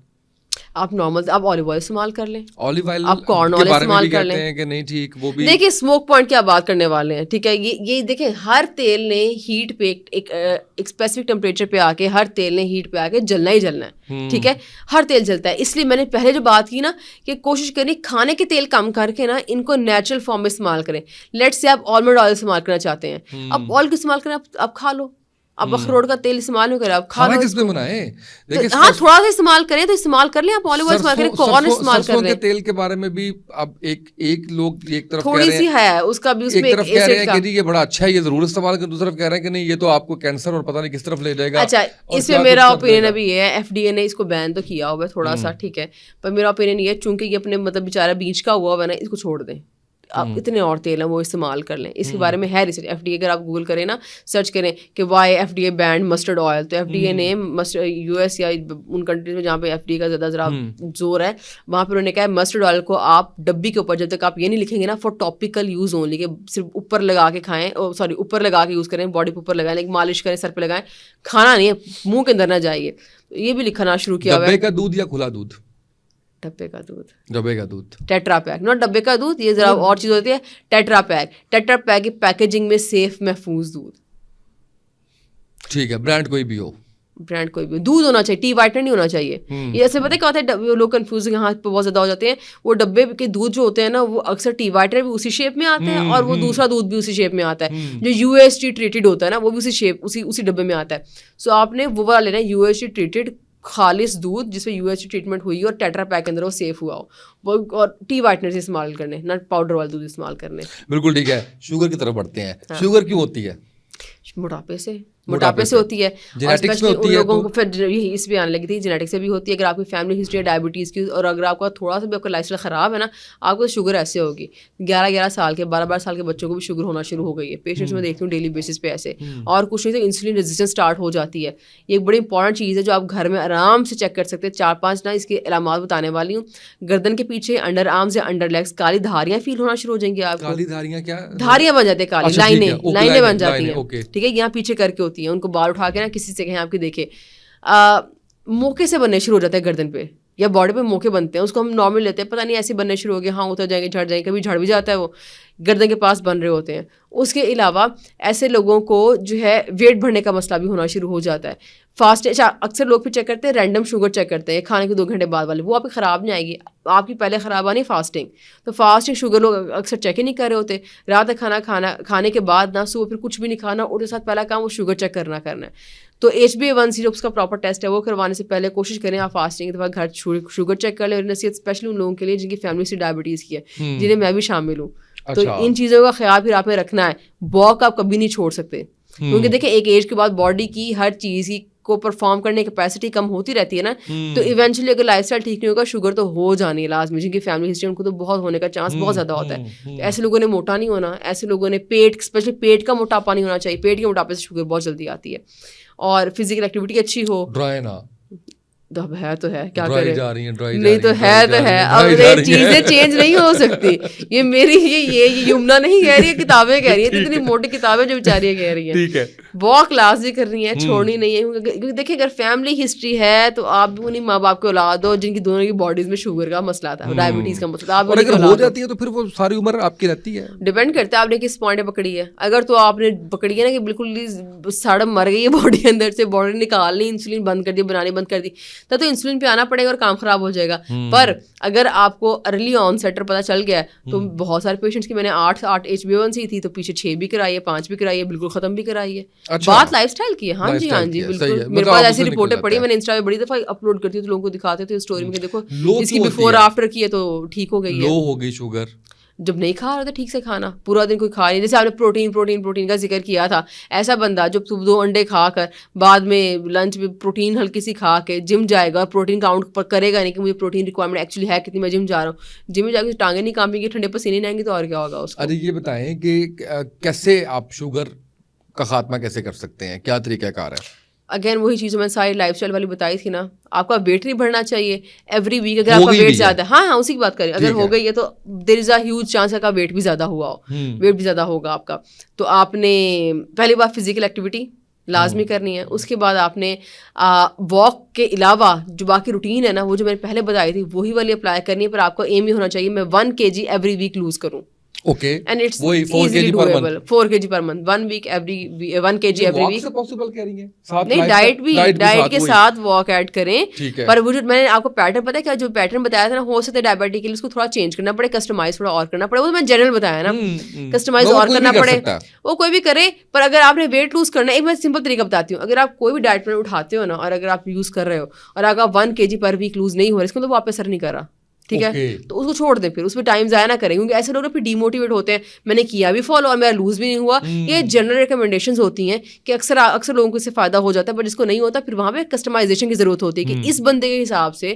آپ نارمل آپ آلیو آئل استعمال کر لیں, آلیو آئل آپ کارن آئل استعمال کر لیں کہ نہیں ٹھیک, وہ بھی دیکھیں اسموک پوائنٹ کی آپ بات کرنے والے ہیں, ٹھیک ہے. یہ دیکھیں ہر تیل نے ہیٹ پہ ایک اسپیسیفک ٹیمپریچر پہ آ کے, ہر تیل نے ہیٹ پہ آ کے جلنا ہی جلنا ہے, ٹھیک ہے. ہر تیل جلتا ہے. اس لیے میں نے پہلے جو بات کی نا کہ کوشش کریں کھانے کے تیل کم کر کے نا ان کو نیچرل فارم میں استعمال کریں. لیٹ سے آپ آلمنڈ آئل استعمال کرنا چاہتے ہیں, آپ آئل کو استعمال کریں, آپ کھا لو. آپ اخروٹ کا تیل استعمال نہیں کریں, آپ کھا لو. کس میں بنائیں, ہاں تھوڑا سا استعمال کریں تو استعمال کر لیں, آپ آلیو آئل استعمال کریں, کارن استعمال کر لیں. کے تیل کے بارے میں بھی اب ایک لوگ ایک طرف تھوڑی سی ہے اس کا بھی, اس میں ایک طرف کہہ رہے ہیں کہ جی یہ بڑا اچھا ہے یہ ضرور استعمال کریں, دوسری طرف کہہ رہے ہیں کہ نہیں یہ تو آپ کو کینسر اور پتہ نہیں کس طرف لے جائے گا. اچھا اس میں میرا اوپینین ابھی یہ ہے, ایف ڈی اے نے اس کو بین تو کیا ہوا ہے تھوڑا سا, ٹھیک ہے, پر میرا اوپینین یہ ہے چونکہ یہ اپنے مطلب بیچارہ بیچ کا ہوا ہے نا, اس کو چھوڑ دیں. آپ اتنے اور تیل ہیں وہ استعمال کر لیں. اس کے بارے میں ہے ریسرچ, ایف ڈی اے اگر آپ گوگل کریں نا, سرچ کریں کہ why F D A banned mustard oil, تو ایف ڈی اے نے یو ایس یا ان کنٹریز میں جہاں پہ ایف ڈی اے کا زیادہ ذرا زور ہے وہاں پہ انہوں نے کہا ہے مسٹرڈ آئل کو آپ ڈبی کے اوپر جب تک آپ یہ نہیں لکھیں گے نا فار ٹاپیکل یوز اونلی, کہ صرف اوپر لگا کے کھائیں, سوری اوپر لگا کے یوز کریں, باڈی پہ اوپر لگائیں, مالش کریں, سر پہ لگائیں, کھانا نہیں ہے, منہ کے اندر نہ جائیے. یہ بھی لکھنا شروع کیا ہوا ہے. ڈبے کا دودھ یا کھلا دودھ؟ ڈبے کا دودھ, ڈبے کا دودھ, ٹیٹرا پیک, ناٹ ڈبے کا دودھ, یہ ذرا اور چیز ہوتی ہے. ٹیٹرا پیک, ٹیٹرا پیک کی پیکیجنگ میں سیف محفوظ دودھ, ٹھیک ہے, برانڈ کوئی بھی ہو, برانڈ کوئی بھی دودھ ہونا چاہیے, ٹی وائٹنر نہیں ہونا چاہیے. یہ ایسے پتہ کیا ہوتا ہے, لوگ کنفیوز یہاں پہ بہت زیادہ ہو جاتے ہیں. وہ ڈبے کے دودھ جو ہوتے ہیں نا وہ اکثر ٹی وائٹنر بھی اسی شیپ میں آتا ہے, اور وہ دوسرا دودھ بھی اسی شیپ میں آتا ہے. جو یو ایس ٹی ٹریٹڈ ہوتا ہے نا وہ بھی اسی شیپ اسی ڈبے میں آتا ہے. سو آپ نے وہ والا لینا ہے, یو ایس ٹی ٹریٹڈ خالص دودھ جس میں یو ایس ٹی ٹریٹمنٹ ہوئی اور ٹیٹرا پیک کے اندر وہ سیف ہوا ہو, اور ٹی وائٹنر سے استعمال کرنے, نہ پاؤڈر والا دودھ استعمال کرنے. بالکل ٹھیک ہے. شوگر کی طرف بڑھتے ہیں. شوگر کیوں ہوتی ہے؟ موٹاپے سے ہوتی ہے, اور اسپیشلی ان لوگوں کو پھر یہی اس پہ آنے لگی تھی, جینیٹک سے بھی ہوتی ہے. اگر آپ کی فیملی ہسٹری ہے ڈائبٹیز کی, اور اگر آپ کا تھوڑا سا بھی آپ کا لائف اسٹائل خراب ہے نا, آپ کو شوگر ایسے ہوگی. 11 سال کے 12 سال کے بچوں کو بھی شوگر ہونا شروع ہو گئی ہے. پیشنٹس میں دیکھتی ہوں ڈیلی بیسس پہ ایسے, اور کچھ نہیں تو انسولین ریزسٹنس اسٹارٹ ہو جاتی ہے. یہ ایک بڑی انپورٹنٹ چیز ہے جو آپ گھر میں آرام سے چیک کر سکتے ہیں. 4-5 نا اس کے علامات بتانے والی ہوں. گردن کے پیچھے انڈر آرمز یا انڈر لیگس کالی دھاریاں فیل ہونا شروع ہو جائیں گی آپ کو. کالی دھاریاں کیا؟ دھاریاں بن جاتی ہیں, کالی لائنیں بن جاتی ہیں, ٹھیک ہے, یہاں پیچھے کر کے ہوتی ہیں. ان کو بال اٹھا کے نا کسی سے کہیں آپ کے دیکھے موقع سے بننے شروع ہو جاتا ہے گردن پہ یا باڈی پہ موقع بنتے ہیں, اس کو ہم نارمل لیتے ہیں, پتہ نہیں ایسے بننے شروع ہو گئے, ہاں اتر جائیں گے, جھڑ جائیں گے, کبھی جھڑ بھی جاتا ہے, وہ گردن کے پاس بن رہے ہوتے ہیں. اس کے علاوہ ایسے لوگوں کو جو ہے ویٹ بڑھنے کا مسئلہ بھی ہونا شروع ہو جاتا ہے. فاسٹ اکثر لوگ پھر چیک کرتے ہیں, رینڈم شوگر چیک کرتے ہیں کھانے کے 2 گھنٹے بعد والے, وہ آپ کی خراب نہیں آئے گی, آپ کی پہلے خراب آنی فاسٹنگ. تو فاسٹنگ شوگر لوگ اکثر چیک ہی نہیں کر رہے ہوتے. رات تک کھانے کے بعد نہ صبح پھر کچھ بھی نہیں کھانا, اور اس کے ساتھ پہلا کام وہ شوگر چیک کرنا ہے. تو HbA1c جو اس کا پراپر ٹیسٹ ہے وہ کروانے سے پہلے کوشش کریں آپ فاسٹنگ کے دفعہ گھر شوگر چیک کر لیں. اور نصیحت اسپیشلی ان لوگوں کے لیے جن کی فیملی سے ڈائبٹیز کی ہے, جنہیں میں بھی شامل ہوں. تو ان چیزوں کا خیال پھر آپ نے رکھنا ہے. واک آپ کبھی نہیں چھوڑ سکتے, کیونکہ دیکھیں ایک ایج کے بعد باڈی کی ہر چیز کو پرفارم کرنے کی کیپیسٹی کم ہوتی رہتی ہے نا. تو ایونچولی اگر لائف اسٹائل ٹھیک نہیں ہوگا شوگر تو ہو جانی ہے لازمی, جن کی فیملی ہسٹری ان کو تو بہت ہونے کا چانس بہت زیادہ ہوتا ہے. تو ایسے لوگوں نے موٹا نہیں ہونا, ایسے لوگوں نے اسپیشلی پیٹ کا موٹاپا نہیں ہونا چاہیے. پیٹ کے موٹاپے سے شوگر بہت جلدی آتی ہے. اور فزیکل ایکٹیویٹی اچھی ہو. اب ہے تو ہے کیا کرے, نہیں تو ہے اب چیزیں چینج نہیں ہو سکتی. یہ میری یہ یمنا نہیں کہہ رہی ہے, کتابیں کہہ رہی ہیں, اتنی موٹی کتابیں جو بیچاریاں کہہ رہی ہیں. وہ کلاس بھی کرنی ہے, چھوڑنی نہیں ہے. کیونکہ دیکھیں اگر فیملی ہسٹری ہے تو آپ بھی انہیں ماں باپ کے اولاد ہو جن کی دونوں کی باڈیز میں شوگر کا مسئلہ تھا, ڈائبٹیز کا مسئلہ, آپ ہو جاتی ہے تو پھر وہ ساری عمر آپ کی رہتی ہے. ڈپینڈ کرتا ہے آپ نے کس پوائنٹ پکڑی ہے. اگر تو آپ نے پکڑی ہے نا کہ بالکل سڑ مر گئی ہے باڈی اندر سے, باڈی نکال لی, انسولین بند کر دی, بنانی بند کر دی, تو انسولین پہ آنا پڑے گا اور کام خراب ہو جائے گا. پر اگر آپ کو ارلی آن سیٹر پتہ چل گیا تو بہت سارے پیشنٹس کی میں نے 8 HbA1c تھی تو پیچھے 6 بھی کرائی ہے, 5 بھی کرائی ہے, بالکل ختم بھی کرائی ہے. بات لائف اسٹائل کی ہے. ہاں جی بالکل, میرے پاس ایسی رپورٹیں پڑی, میں نے انسٹا پہ بڑی دفعہ اپلوڈ کرتی ہوں تو لوگوں کو دکھاتے تھے اسٹوری میں کہ دیکھو اس کی بیفور آفٹر کی ہے تو ٹھیک ہو گئی ہے. لو ہو گئی شوگر جب نہیں کھا رہا تھا ٹھیک سے کھانا, پورا دن کوئی کھا نہیں, جیسے آپ نے پروٹین کا ذکر کیا تھا, ایسا بندہ جو 2 انڈے کھا کر بعد میں لنچ میں پروٹین ہلکی سی کھا کے جم جائے گا اور پروٹین کاؤنٹ کرے گا نہیں کہ مجھے پروٹین ریکوائرمنٹ ایکچولی ہے کتنی, میں جم جا رہا ہوں, جم میں جا کے ٹانگیں نہیں کانپیں گی, ٹھنڈے پسینے نہیں آئیں گے, تو اور کیا ہوگا اس کو. اچھا یہ بتائیں کہ کیسے آپ شوگر کا خاتمہ کیسے کر سکتے ہیں, کیا طریقہ کار ہے؟ اگین وہی چیز میں ساری لائف اسٹائل والی بتائی تھی نا, آپ کا ویٹ نہیں بڑھنا چاہیے ایوری ویک. اگر آپ کا ویٹ زیادہ ہے, ہاں اسی کی بات کریں, اگر ہو گئی ہے تو دیر از اے ہیوج چانس کا ویٹ بھی زیادہ ہوا ہو, ویٹ بھی زیادہ ہوگا آپ کا. تو آپ نے پہلی بار فزیکل ایکٹیویٹی لازمی کرنی ہے. اس کے بعد آپ نے واک کے علاوہ جو باقی روٹین ہے نا, وہ جو میں نے پہلے بتائی تھی وہی والی اپلائی کرنی ہے. پر آپ کو ایم یہ ہونا چاہیے میں 1 kg ایوری ویک لوز کروں. اوکے, اینڈ اٹس وہی 4 easily kg per doable. Month, 4 kg per month, 1 week every 1 kg every week. Possible کہہ رہی ہیں, نہیں ڈائٹ بھی, ڈائٹ کے ساتھ واک ایڈ کریں. پر وہ جو میں نے آپ کو پیٹرن پتا ہے کیا, جو پیٹرن بتایا تھا نا, ہو سکتا ہے ڈائبٹی کے لیے اس کو تھوڑا چینج کرنا پڑے, کسٹمائز تھوڑا اور کرنا پڑے. وہ میں جنرل بتایا نا, کسٹمائز اور کرنا پڑے, وہ کوئی بھی کرے. پر اگر آپ نے ویٹ لوز کرنا ہے, ایک میں سمپل طریقہ بتاتی ہوں. اگر آپ کوئی بھی ڈائٹ پلان اٹھاتے ہو نا, اور اگر آپ یوز کر رہے ہو اور اگر آپ 1 kg پر ویک لوز نہیں ہو رہا, اس کو تو وہ آپ پہ اثر نہیں کر رہا, ٹھیک ہے, تو اس کو چھوڑ دیں. پھر اس میں ٹائم ضائع نہ کریں, کیونکہ ایسے لوگ پھر ڈی موٹیویٹ ہوتے ہیں, میں نے کیا بھی فالو اور میرا لوز بھی نہیں ہوا. یہ جنرل ریکمنڈیشنز ہوتی ہیں کہ اکثر لوگوں کو اس سے فائدہ ہو جاتا ہے, پر جس کو نہیں ہوتا پھر وہاں پہ کسٹمائزیشن کی ضرورت ہوتی ہے کہ اس بندے کے حساب سے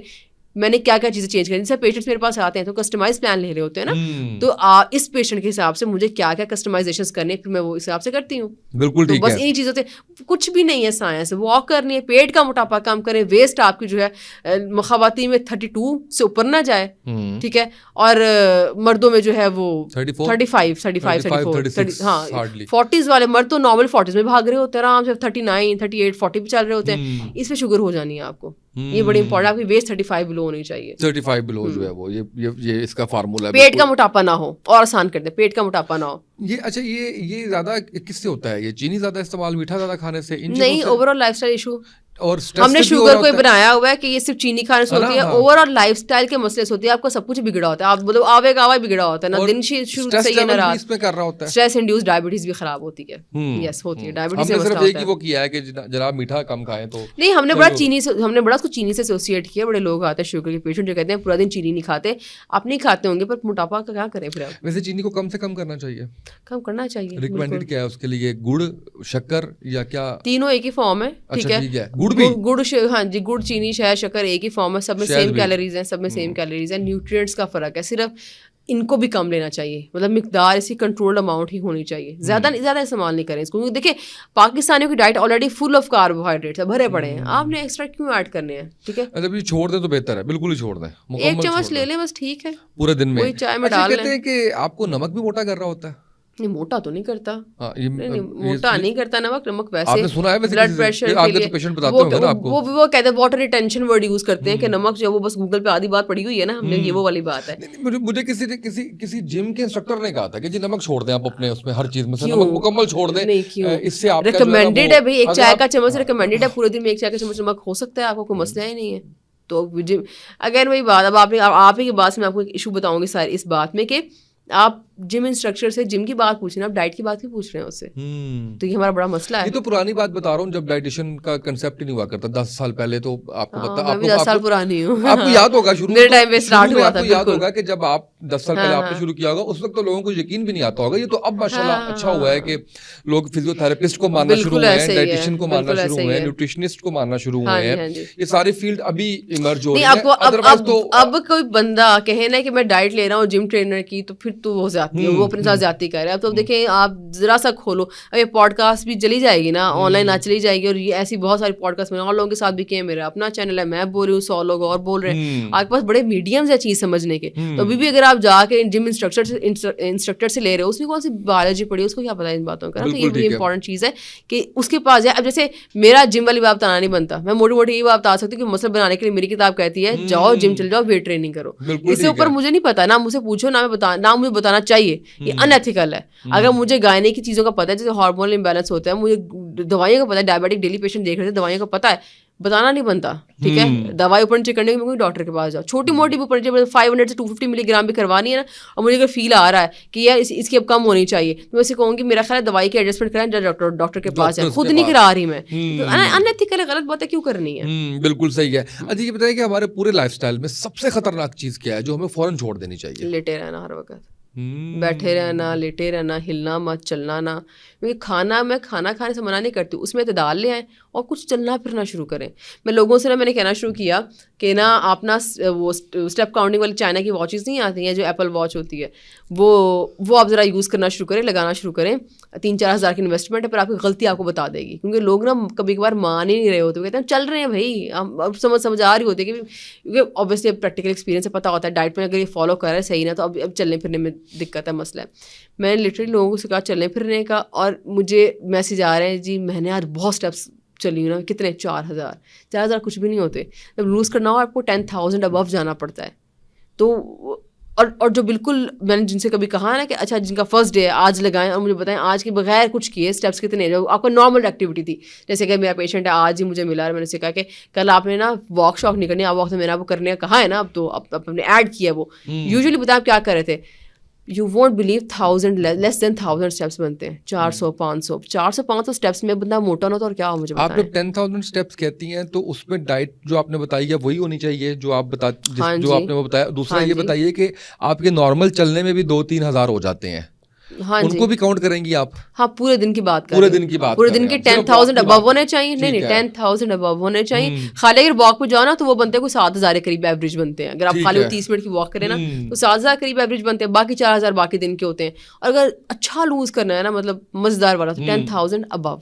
میں نے کیا کیا چیزیں چینج کریں. جیسے پیشنٹس میرے پاس آتے ہیں تو کسٹمائز پلان لے رہے ہوتے ہیں نا, تو اس پیشنٹ کے حساب سے مجھے کیا کیا کسٹمائزیشن کرنے, پھر میں وہ اس حساب سے کرتی ہوں. بالکل ٹھیک ہے. بس یہی چیزیں ہوتی ہیں, کچھ بھی نہیں ہے سائنس. واک کرنی ہے, پیٹ کا موٹاپا کم کریں, ویسٹ آپ کی جو ہے خواتین میں 32 سے اوپر نہ جائے, ٹھیک ہے, اور مردوں میں جو ہے وہ 35 ہاں 40s والے مرد تو نارمل 40s میں بھاگ رہے ہوتے ہیں آرام سے, 39 38 40 پہ چل رہے ہوتے ہیں. اس پہ شوگر ہو جانی ہے آپ کو, یہ بڑی امپورٹنٹ. آپ کی ویسٹ 35 بلو ہونی چاہیے. 35 بلو جو ہے وہ یہ اس کا فارمولا ہے. پیٹ کا موٹاپا نہ ہو, اور آسان کر دیں, پیٹ کا موٹاپا نہ ہو. یہ اچھا, یہ زیادہ کس سے ہوتا ہے؟ یہ چینی زیادہ استعمال, میٹھا زیادہ کھانے سے؟ نہیں, over all life style issue. اور ہم نے شوگر کو بنایا ہوا ہے کہ یہ صرف چینی کھانے سے ہوتی ہے. اوور آل لائف اسٹائل کے مسئلے سے ہوتی ہے. آپ کا سب کچھ بگڑا ہوتا ہے, آپ مطلب آوے کا آوا بگڑا ہوتا ہے نا, دن شروع سے یہ نہ رات اس پہ کر رہا ہوتا ہے. اسٹریس انڈیوس ڈائبٹیز بھی خراب ہوتی ہے. یس ہوتی ہے ڈائبٹیز. ہم نے صرف ایک ہی وہ کیا ہے کہ جناب میٹھا کم کھائیں. تو نہیں, ہم نے بڑا چینی سے, ہم نے بڑا اس کو چینی سے ایسوسیٹ کیا. بڑے لوگ آتے ہیں شوگر کے پیشنٹ جو کہتے ہیں پورا دن چینی نہیں کھاتے. آپ نہیں کھاتے ہوں گے, پر موٹاپا کا کیا کریں پھر آپ. ویسے چینی کو کم سے کم کرنا چاہیے, کم کرنا چاہیے. ریکمینڈڈ کیا ہے اس کے لیے؟ گڑ, شکر یا کیا؟ تینوں ایک ہی فارم ہے, ٹھیک ہے. گڑ بھی, گڑ, ہاں جی, گڑ, چینی, شہد, شکر ایک ہی فارم ہے. سب میں سیم کیلوریز ہیں, سب میں سیم کیلوریز ہیں. نیوٹریئنٹس کا فرق ہے, صرف ان کو بھی کم لینا چاہیے. مطلب مقدار اسی کنٹرولڈ اماؤنٹ ہی ہونی چاہیے, زیادہ استعمال نہیں کریں اس کو. دیکھیں پاکستانیوں کی diet already full of carbohydrates بھرے پڑے ہیں, آپ نے ایکسٹرا کیوں ایڈ کرنے ہیں؟ ٹھیک ہے, اگر یہ چھوڑ دیں تو بہتر ہے, بالکل ہی چھوڑ دیں, 1 چمچ لے لیں بس, ٹھیک ہے, پورے دن میں. وہی چائے میں ڈال لیں. کہتے ہیں کہ آپ کو نمک بھی موٹا کر رہا ہوتا ہے. نہیں, موٹا تو نہیں کرتا, موٹا نہیں کرتا نمک. نمک ویسے بلڈ پریشر کے لیے وہ کہتے ہیں واٹر ریٹینشن ورڈ یوز کرتے ہیں کہ نمک جو وہ بس گوگل پہ آدھی بات پڑی ہوئی ہے نا ہم نے, یہ وہ والی بات ہے. مجھے کسی جم کے انسٹرکٹر نے کہا تھا کہ جی نمک چھوڑ دیں آپ اپنے اس میں, ہر چیز میں سے نمک مکمل چھوڑ دیں. اس سے ریکمینڈیڈ ہے بھائی, 1 چائے کا چمچ ریکمینڈیڈ ہے, پورے دن میں 1 چائے کا چمچ نمک ہو سکتا ہے, آپ کو کوئی مسئلہ ہی نہیں ہے. تو اگر وہی بات, اب آپ ہی کے بعد سے میں آپ کو ایک ایشو بتاؤں گی ساری اس بات میں کہ آپ جم انسٹرکچر سے جم کی بات پوچھ رہے ہیں, آپ ڈائٹ کی بات کیوں پوچھ رہے ہیں اس سے؟ تو یہ ہمارا بڑا مسئلہ ہے. یہ تو پرانی بات بتا رہا ہوں, جب ڈائٹیشن کا کنسیپٹ ہی نہیں ہوا کرتا 10 سال پہلے. تو آپ کو پتا, میں بھی 10 سال پرانی ہوں, آپ کو یاد ہوگا شروع میرے ٹائم پہ اسٹارٹ ہوا تھا, یاد ہوگا کہ جب آپ 10 سال پہلے آپ نے شروع کیا ہوگا, اس وقت تو لوگوں کو یقین بھی نہیں آتا ہوگا. یہ تو اب ماشاءاللہ اچھا ہوا ہے کہ لوگ فزیو تھراپسٹ کو ماننا شروع ہوئے ہیں, ڈائٹیشین کو ماننا شروع ہوئے ہیں, نیوٹریشنسٹ کو ماننا شروع ہوئے ہیں. یہ ساری فیلڈ ابھی ایمرج ہو رہی ہیں. اب کوئی بندہ کہے نا کہ میں ڈائٹ لے رہا ہوں جم ٹرینر کی, تو پھر تو وہ زیادتی ہے, وہ اپنے ساتھ زیادتی کر رہے ہیں. اب تو دیکھیں آپ ذرا سا کھولو, اب یہ پوڈ کاسٹ بھی چلی جائے گی نا, آن لائن چلی جائے گی, اور یہ ایسی بہت ساری پوڈ کاسٹ میں اور لوگوں کے ساتھ بھی کیے. میرا اپنا چینل ہے, میں بول رہی ہوں, 100 لوگ اور بول رہے ہیں. آپ کے پاس بڑے میڈیمز ہیں چیز سمجھنے کے. تو ابھی بھی اگر آپ جا کے جم انسٹرکٹر سے لے رہے ہو, اس میں کون سی بایولوجی پڑھی, اس کو کیا پتا ان باتوں کا. تو یہ بڑی امپورٹنٹ چیز ہے کہ اس کے پاس جائے. اب جیسے میرا جم والی بات بتانا نہیں بنتا, میں موٹی موٹی یہ بات بتا سکتی ہوں کہ مسل بنانے کے لیے میری کتاب کہتی ہے جاؤ جم چل جاؤ, ویٹ ٹریننگ کرو. اس سے اوپر مجھے نہیں پتا, نہ مجھ سے پوچھو, نہ مجھے بتانا چاہیے, یہ ان ایتھیکل ہے. اگر مجھے گائنے کی چیزوں کا پتا ہے, جیسے ہارمونل امبیلنس ہوتا ہے, مجھے دوائیوں کا پتا ہے, ڈائبٹک ڈیلی پیشنٹ دیکھ رہے تھے, دوائیوں کا پتا ہے, بتانا نہیں بنتا, ٹھیک ہے. دوائی اوپر نیچے کرنے کے لیے ڈاکٹر کے پاس جاؤ, چھوٹی موٹی بھی اوپر نیچے 500 سے 250 ملی گرام بھی کروانی ہے نا, اور مجھے اگر فیل آ رہا ہے کہ یار اس کی اب کم ہونی چاہیے, تو میں اسے کہوں گی میرا خیال ہے دوائی کی ایڈجسٹمنٹ کریں, ڈاکٹر کے پاس جائیں, خود نہیں کرا رہی میں. ان ایتھیکل غلط باتیں کیوں کرنی ہے؟ بالکل صحیح ہے. اچھا یہ بتائیں کہ ہمارے پورے لائف اسٹائل میں سب سے خطرناک چیز کیا ہے جو ہمیں فوراً چھوڑ دینی چاہیے؟ لیٹے رہنا ہر وقت. بیٹھے رہنا, لیٹے رہنا, ہلنا مت, چلنا نہ. کیونکہ کھانا میں کھانا کھانے سے منع نہیں کرتی, اس میں اعتدال لے آئیں اور کچھ چلنا پھرنا شروع کریں. میں لوگوں سے میں نے کہنا شروع کیا کہ نا آپ نا وہ اسٹیپ کاؤنٹنگ والی چائنا کی واچز نہیں آتی ہیں جو ایپل واچ ہوتی ہے, وہ آپ ذرا یوز کرنا شروع کریں, لگانا شروع کریں. 3-4 ہزار کی انویسٹمنٹ ہے, پر آپ کی غلطی آپ کو بتا دے گی. کیونکہ لوگ نا کبھی کبھار مان ہی نہیں رہے ہوتے, کہتے ہیں چل رہے ہیں بھائی, ہم اب سمجھ آ رہی ہوتی ہے کیونکہ اوبیسلی اب پریکٹیکل ایکسپیرینس سے پتہ ہوتا ہے ڈائٹ میں اگر یہ فالو کر رہا ہے صحیح نا, تو اب چلنے پھرنے میں دقت ہے, مسئلہ ہے. میں نے لٹرلی لوگوں کو سکھا چلنے پھرنے کا, اور مجھے میسیج آ رہے ہیں جی میں نے آج بہت اسٹیپس چلی ہوں نا. کتنے؟ 4,000 کچھ بھی نہیں ہوتے. جب لوز کرنا ہو آپ کو 10,000 ابو جانا پڑتا ہے. تو اور جو بالکل میں نے جن سے کبھی کہا نا کہ اچھا جن کا فرسٹ ڈے ہے آج لگائیں اور مجھے بتائیں آج کے بغیر کچھ کیے اسٹیپس کتنے, جو آپ کو نارمل ایکٹیویٹی تھی. جیسے کہ میرا پیشنٹ ہے آج ہی مجھے ملا اور میں نے سے کہا کہ کل آپ نے نا واک شاک نہیں کرنی, آپ واک تو میں نے آپ کو کرنے کا کہا ہے نا, اب تو اب نے ایڈ کیا. وہ یوزلی بتائیں آپ کیا کر رہے تھے, you won't believe 1000 less than 1000 steps بنتے ہیں. 400-500 اسٹیپس میں بندہ موٹا نہ تو اور کیا ہو. مجھے آپ جب 10,000 اسٹیپس کہتی ہیں تو اس میں ڈائٹ جو آپ نے بتائی ہے وہی ہونی چاہیے جو آپ جو آپ نے وہ بتایا. دوسرا یہ بتائیے کہ آپ کے نارمل چلنے میں بھی 2-3 ہزار ہو جاتے ہیں, ان کو بھی کاؤنٹ کریں گی آپ؟ ہاں پورے دن کی بات پورے دن کی بات, پورے دن کے 10,000 ابو ہونے چاہیے. نہیں 10,000 ابو ہونے چاہیے. خالی اگر واک پہ جاؤ نا تو وہ بنتے ہیں کوئی 7,000 کے قریب ایوریج بنتے ہیں. اگر آپ خالی 30 منٹ کی واک کریں نا تو 7,000 قریب ایوریج بنتے ہیں. باقی 4,000 باقی دن کے ہوتے ہیں. اور اگر اچھا لوز کرنا ہے نا مطلب مزیدار والا تو 10,000 ابو.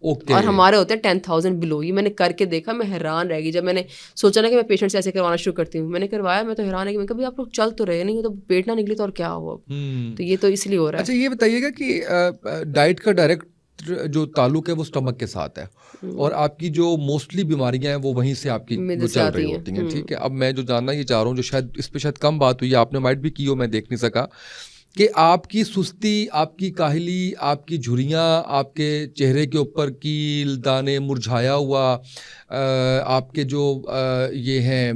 اور ہمارے ہوتے ہیں 10,000 بلو. یہ میں نے کر کے دیکھا, میں حیران رہ گئی جب میں نے سوچا نا کہ میں پیشنٹ سے ایسے کروانا شروع کرتی ہوں. میں نے کروایا, میں تو حیران ہے کہ میں کبھی آپ لوگ چل تو رہے نہیں, تو پیٹ نہ نکلی تو اور کیا ہوا. تو یہ تو اس لیے ہو رہا ہے. اچھا یہ بتائیے گا کہ ڈائٹ کا ڈائریکٹ جو تعلق ہے وہ اسٹمک کے ساتھ ہے, اور آپ کی جو موسٹلی بیماریاں ہیں وہ وہیں سے آپ کی چل رہی ہوتی ہیں. ٹھیک ہے, اب میں جو جاننا یہ چاہ رہا ہوں, جو شاید اس پہ شاید کم بات ہوئی ہے, آپ نے مائٹ بھی کی ہو, میں دیکھ نہیں سکا, کہ آپ کی سستی, آپ کی کاہلی, آپ کی جھریاں, آپ کے چہرے کے اوپر کیل دانے, مرجھایا ہوا, آپ کے جو یہ ہیں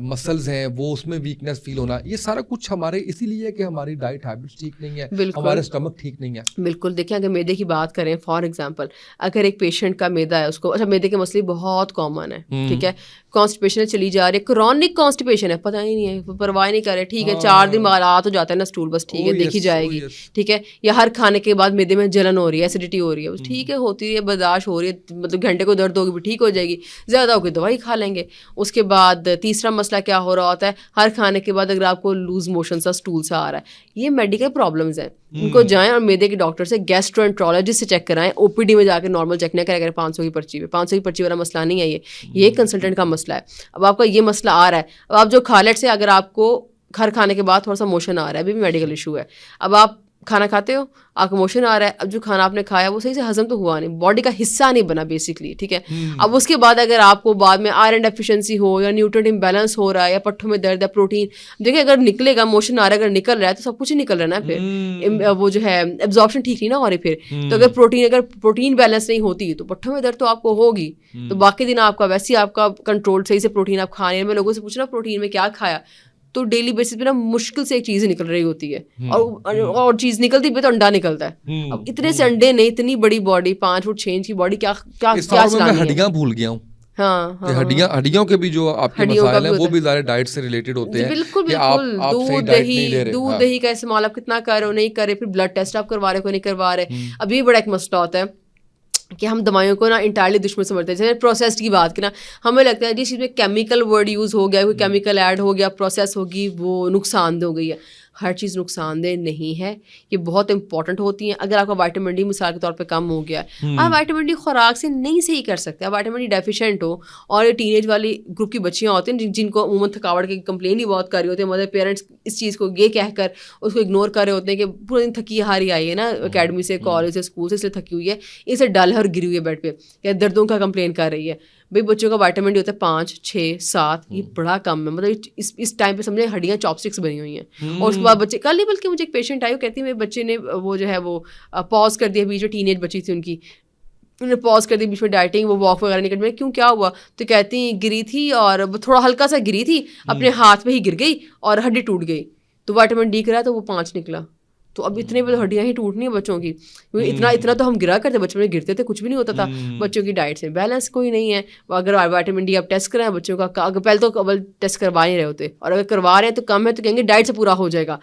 مسلز ہیں وہ اس میں ویکنیس فیل ہونا, یہ سارا کچھ ہمارے اسی لیے کہ ہماری ڈائٹ ہیبٹس ٹھیک نہیں ہے, ہمارا اسٹمک ٹھیک نہیں ہے. بالکل. دیکھیں اگر میدے کی بات کریں فار ایگزامپل, اگر ایک پیشنٹ کا میدا ہے, اس کو اچھا میدے کے مسئلے بہت کامن ہے, ٹھیک ہے, کانسٹیپیشن چلی جا رہی ہے, کرونک کانسٹیپیشن ہے, پتہ ہی نہیں ہے, پرواہ نہیں کر رہے, ٹھیک ہے, 4 دن بعد آ تو جاتا ہے نا اسٹول, بس ٹھیک ہے دیکھی جائے گی, ٹھیک ہے, یا ہر کھانے کے بعد میدے میں جلن ہو رہی ہے, ایسیڈیٹی ہو رہی ہے, ٹھیک ہے, ہوتی ہے, برداشت ہو رہی ہے, مطلب گھنٹے کو درد ہوگی بھی ٹھیک ہو جائے گی, زیادہ ہوگی دوائی کھا لیں گے. اس کے بعد تیسرا مسئلہ کیا ہو رہا ہوتا ہے, ہر کھانے کے بعد اگر آپ کو لوز موشن سا اسٹول سا آ رہا ہے, یہ میڈیکل پرابلمز ہیں. ان کو جائیں اور میدے کے ڈاکٹر سے, گیسٹرونٹرولوجسٹ سے چیک کرائیں. او پی ڈی میں جا کے نارمل چیک نہ کریں اگر 500 کی پرچی پہ. 500 کی پرچی والا مسئلہ نہیں ہے, یہ کنسلٹنٹ کا مسئلہ ہے. اب آپ کا یہ مسئلہ آ رہا ہے, اب آپ جو کھالٹ سے اگر آپ کو ہر کھانے کے بعد تھوڑا سا موشن آ رہا ہے, ابھی بھی میڈیکل ایشو ہے. اب آپ کھانا کھاتے ہو, آپ کو موشن آ رہا ہے, اب جو کھانا آپ نے کھایا وہ صحیح سے ہضم تو ہوا نہیں, باڈی کا حصہ نہیں بنا بیسکلی, ٹھیک ہے. اب اس کے بعد اگر آپ کو بعد میں آئرن ڈیفیشنسی ہو یا نیوٹرینٹ امبیلنس ہو رہا ہے یا پٹھوں میں درد ہے, پروٹین, دیکھیں اگر نکلے گا, موشن آ رہا ہے, اگر نکل رہا ہے تو سب کچھ ہی نکل رہا ہے نا, پھر وہ جو ہے ایبزارپشن ٹھیک نہیں نا ہو رہی پھر. تو اگر پروٹین بیلنس نہیں ہوتی تو پٹھوں میں درد تو آپ کو ہوگی, تو باقی دن آپ کا ویسے ہی آپ کا کنٹرول صحیح سے پروٹین آپ کھا رہے ہیں. میں لوگوں سے پوچھنا پروٹین میں کیا کھایا, تو ڈیلی بیسس پہ نا مشکل سے ایک چیز نکل رہی ہوتی ہے, اور چیز نکلتی پہ تو انڈا نکلتا ہے. اب اتنے سے انڈے نہیں, اتنی بڑی باڈی, 5 فٹ 6 انچ کی باڈی, کیا چلانی ہے. ہڈیاں بھول گیا ہوں, ہاں ہڈیوں کے بھی جو آپ کے مسائل ہیں وہ بھی ظاہر ڈائٹ سے ریلیٹڈ ہوتے ہیں. بالکل بالکل. دودھ دہی کا استعمال آپ کتنا کر رہے ہو, نہیں کر رہے, پھر بلڈ ٹیسٹ آپ کروا رہے ہو نہیں کروا رہے. اب یہ بڑا ایک مسئلہ ہوتا ہے کہ ہم دوائیوں کو نا انٹائرلی دشمن سمجھتے ہیں. جیسے پروسیسڈ کی بات کی نا, ہمیں لگتا ہے جس چیز میں کیمیکل ورڈ یوز ہو گیا, کوئی کیمیکل ایڈ ہو گیا, پروسیس ہوگی, وہ نقصان دہ ہو گئی ہے. ہر چیز نقصان دہ نہیں ہے, یہ بہت امپورٹنٹ ہوتی ہیں. اگر آپ کا وائٹامن ڈی مثال کے طور پہ کم ہو گیا ہے, آپ وائٹامن ڈی خوراک سے نہیں صحیح کر سکتے. آپ وائٹامن ڈی ڈیفیشینٹ ہو, اور یہ ٹین ایج والی گروپ کی بچیاں ہوتی ہیں جن کو عموماً تھکاوٹ کی کمپلین ہی بہت کر رہی ہوتی ہیں, مطلب پیرنٹس اس چیز کو یہ کہہ کر اس کو اگنور کر رہے ہوتے ہیں کہ پورے دن تھکی ہاری آئی ہے نا اکیڈمی سے, کالج سے, اسکول سے, اس لیے تھکی ہوئی ہے, اسے ڈل ہے اور گری ہوئی ہے بیڈ پہ, یا دردوں کا کمپلین کر رہی ہے. بھائی بچوں کا وائٹامن ڈی ہوتا ہے 5, 6, 7, یہ بڑا کم ہے. مطلب اس ٹائم پہ سمجھیں ہڈیاں چاپ اسٹکس بنی ہوئی ہیں. اور اس کے بعد بچے, کل نہیں بلکہ مجھے ایک پیشنٹ آئی, وہ کہتی ہے میرے بچے نے وہ جو ہے وہ پاز کر دیا بیچ میں, ٹین ایج بچی تھی ان کی, انہوں نے پاز کر دی بیچ میں ڈائٹنگ, وہ واک وغیرہ نہیں کرتی. کیوں کیا ہوا, تو کہتی ہیں گری تھی اور تھوڑا ہلکا سا گری تھی, اپنے ہاتھ پہ ہی گر گئی اور ہڈی ٹوٹ گئی, تو وائٹامن ڈی کرا تو وہ 5 نکلا. تو اب اتنے پہ تو ہڈیاں ہی ٹوٹنی ہیں بچوں کی, کیونکہ اتنا تو ہم گرا کرتے, بچپن میں گرتے تھے کچھ بھی نہیں ہوتا تھا. بچوں کی ڈائٹ سے بیلنس کوئی نہیں ہے. اگر وائٹامن ڈی آپ ٹیسٹ کرائیں بچوں کا, اگر پہلے تو قبل ٹیسٹ کروا نہیں رہے ہوتے, اور اگر کروا رہے ہیں تو کم ہے تو کہیں گے ڈائٹ سے پورا ہو جائے گا.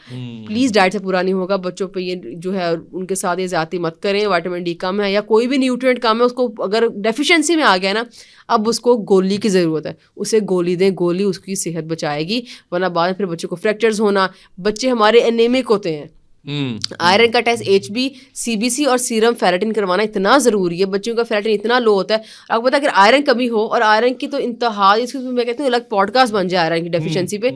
پلیز ڈائٹ سے پورا نہیں ہوگا. بچوں پہ یہ جو ہے ان کے ساتھ یہ زیادتی مت کریں. وائٹامن ڈی کم ہے یا کوئی بھی نیوٹرینٹ کم ہے, اس کو اگر ڈیفیشنسی میں آ گیا نا, اب اس کو گولی کی ضرورت ہے, اسے گولی دیں, گولی اس کی صحت بچائے گی, ورنہ بعد میں پھر بچوں کو فریکچرز ہونا. بچے ہمارے انیمک ہوتے ہیں. آئرن کا ٹیسٹ HB CBC اور سیرم فیریٹن کروانا اتنا ضروری ہے. بچوں کا فیریٹن اتنا لو ہوتا ہے. آپ کو پتا ہے اگر آئرن کمی ہو, اور آئرن کی تو انتہا, اس کو میں کہتی ہوں الگ پوڈ کاسٹ بن جائے آئرن کی ڈیفیشنسی پہ.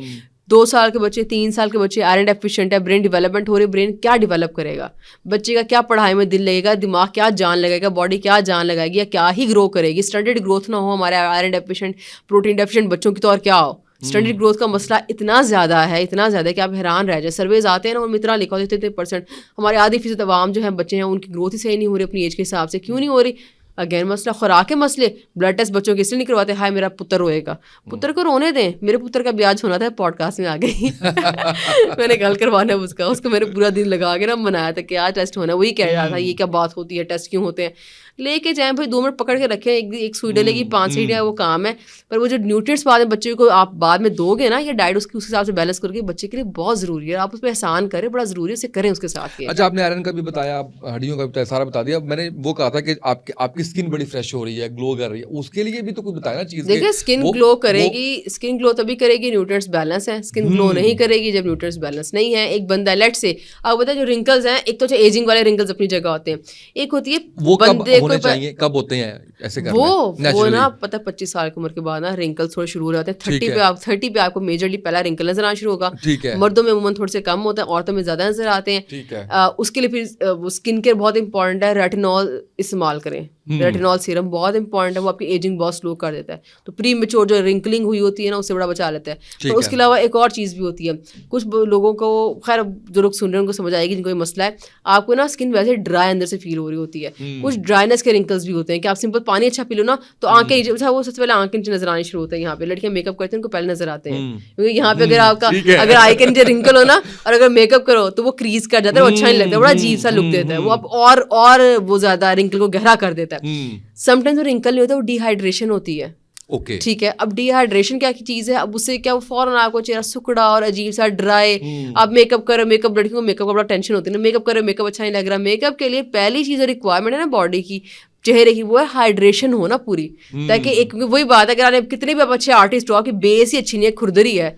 2 سال کے بچے 3 سال کے بچے آئرن ڈیفیشینٹ ہے, برین ڈیولپمنٹ ہو رہی ہے, برین کیا ڈیولپ کرے گا, بچے کا کیا پڑھائی میں دل لگے گا, دماغ کیا جان لگے گا, باڈی کیا جان لگائے گی, یا کیا ہی گرو کرے گی. اسٹینڈرڈ گروتھ نہ ہو ہمارے آئرن ڈیفیشینٹ پروٹین ڈیفیشینٹ بچوں کی, تو اور کیا ہو. اسٹینڈرڈ گروتھ کا مسئلہ اتنا زیادہ ہے کہ آپ حیران رہ جائیں. سرویز آتے ہیں نا, ان میں اتنا لکھا ہوتا ہے 33% ہمارے آدھی فیصد عوام جو ہیں بچے ہیں ان کی گروتھ ہی صحیح نہیں ہو رہی اپنی ایج کے حساب سے. کیوں نہیں ہو رہی؟ اگین مسئلہ خوراک کے مسئلے. بلڈ ٹیسٹ بچوں کے اس لیے نہیں کرواتے, ہائے میرا پتر روئے گا. پتر کو رونے دیں. میرے پتر کا بھی آج ہونا تھا, پوڈ کاسٹ میں آ گئی. میں نے کل کروانا ہے اس کو میں نے پورا دن لگا کے نا منایا تھا کہ آج ٹیسٹ ہونا ہے. وہی کہہ رہا تھا یہ کیا بات ہوتی ہے, ٹیسٹ کیوں ہوتے ہیں. لے کے جائیں بھائی, 2 منٹ پکڑ کے رکھیں, ایک سوئی ڈلے گی 5 سیٹیاں, وہ کام ہے. پر وہ جو نیوٹرینٹس بعد میں بچے کو آپ بعد میں دو گے نا, یہ ڈائٹ اس حساب سے بیلنس کر کے بچے کے لیے بہت ضروری ہے. آپ اس پہ احسان کریں, بڑا ضروری ہے, اسے کریں اس کے ساتھ. اچھا, آپ نے آئرن کا بھی بتایا, ہڈیوں کا بھی بتایا, سارا بتا دیا. میں نے وہ کہا تھا کہ آپ کی اسکن بڑی فریش ہو رہی ہے, گلو کر رہی ہے, اس کے لیے بھی تو کچھ بتایا نا چیز. دیکھیں اسکن گلو کرے گی, اسکن گلو تبھی کرے گی نیوٹرینٹس بیلنس ہے. اسکن گلو نہیں کرے گی جب نیوٹرینٹس بیلنس نہیں ہے. ایک بندہ لیٹ سے آپ بتائیں جو رنکلز ہیں, ایک تو ایجنگ والے رنکلز اپنی جگہ ہوتے ہیں, ایک ہوتی ہے وہ بندے کو چاہیے کب ہوتے ہیں ایسے کرنا, وہ نا پتہ 25 سال کی عمر کے بعد نا رنکلز تھوڑے شروع ہو جاتے ہیں. 30 پہ آپ کو میجرلی پہلا رنکل نظر آنا شروع ہوگا. مردوں میں عموماً تھوڑے سے کم ہوتا ہے, عورتوں میں زیادہ نظر آتے ہیں. اس کے لیے پھر اسکن کیئر بہت امپورٹنٹ ہے. ریٹینول استعمال کریں, ریٹینول سیرم بہت امپورٹنٹ ہے, وہ آپ کی ایجنگ بہت سلو کر دیتا ہے. تو پری میچور جو رنکلنگ ہوئی ہوتی ہے نا, اس سے بڑا بچا لیتا ہے. پر اس کے علاوہ ایک اور چیز بھی ہوتی ہے. کچھ لوگوں کو, خیر جو لوگ سن رہے ہیں ان کو سمجھ آئے گی جن کو یہ مسئلہ ہے, آپ کو نا اسکن ویسے ڈرائی اندر سے فیل ہو رہی ہوتی ہے. کچھ ڈرائنس کے رنکلز بھی ہوتے ہیں کہ آپ سمپل پانی اچھا پی لو نا تو آنکھیں, وہ سب سے پہلے آنکھیں نیچے نظر آنی شروع ہوتا ہے. یہاں پہ لڑکیاں میک اپ کرتے ہیں ان کو پہلے نظر آتے ہیں, کیونکہ یہاں پہ اگر آپ کا اگر آئی کے نیچے رنکل ہو نا اور اگر میک اپ کرو تو وہ کریز کر جاتا ہے, وہ اچھا نہیں لگتا, بڑا عجیب سا لک دیتا ہے وہ. اب اور وہ زیادہ رنکل کو گہرا کر دیتا ہے. سم ٹائمز وہ رنکل نہیں ہوتا, وہ ڈی ہائیڈریشن ہوتی ہے. ٹھیک ہے, اب ڈی ہائیڈریشن کیا چیز ہے, اب اس سے کیا فوراً آپ کو چہرہ سکڑا اور عجیب سا ڈرائی. آپ میک اپ کرو, میک اپ لڑکیوں کو میک اپ کا بڑا ٹینشن ہوتی ہے نا, میک اپ کرو میک اپ اچھا نہیں لگ رہا. میک اپ کے لیے پہلی چیز ریکوائرمنٹ ہے نا باڈی کی, چہرے کی, وہ ہے ہائیڈریشن ہونا پوری. تاکہ ایک وہی بات ہے اگر آپ کتنے بھی اچھے آرٹسٹ ہو, آپ کی بیس ہی اچھی نہیں ہے, کھردری ہے,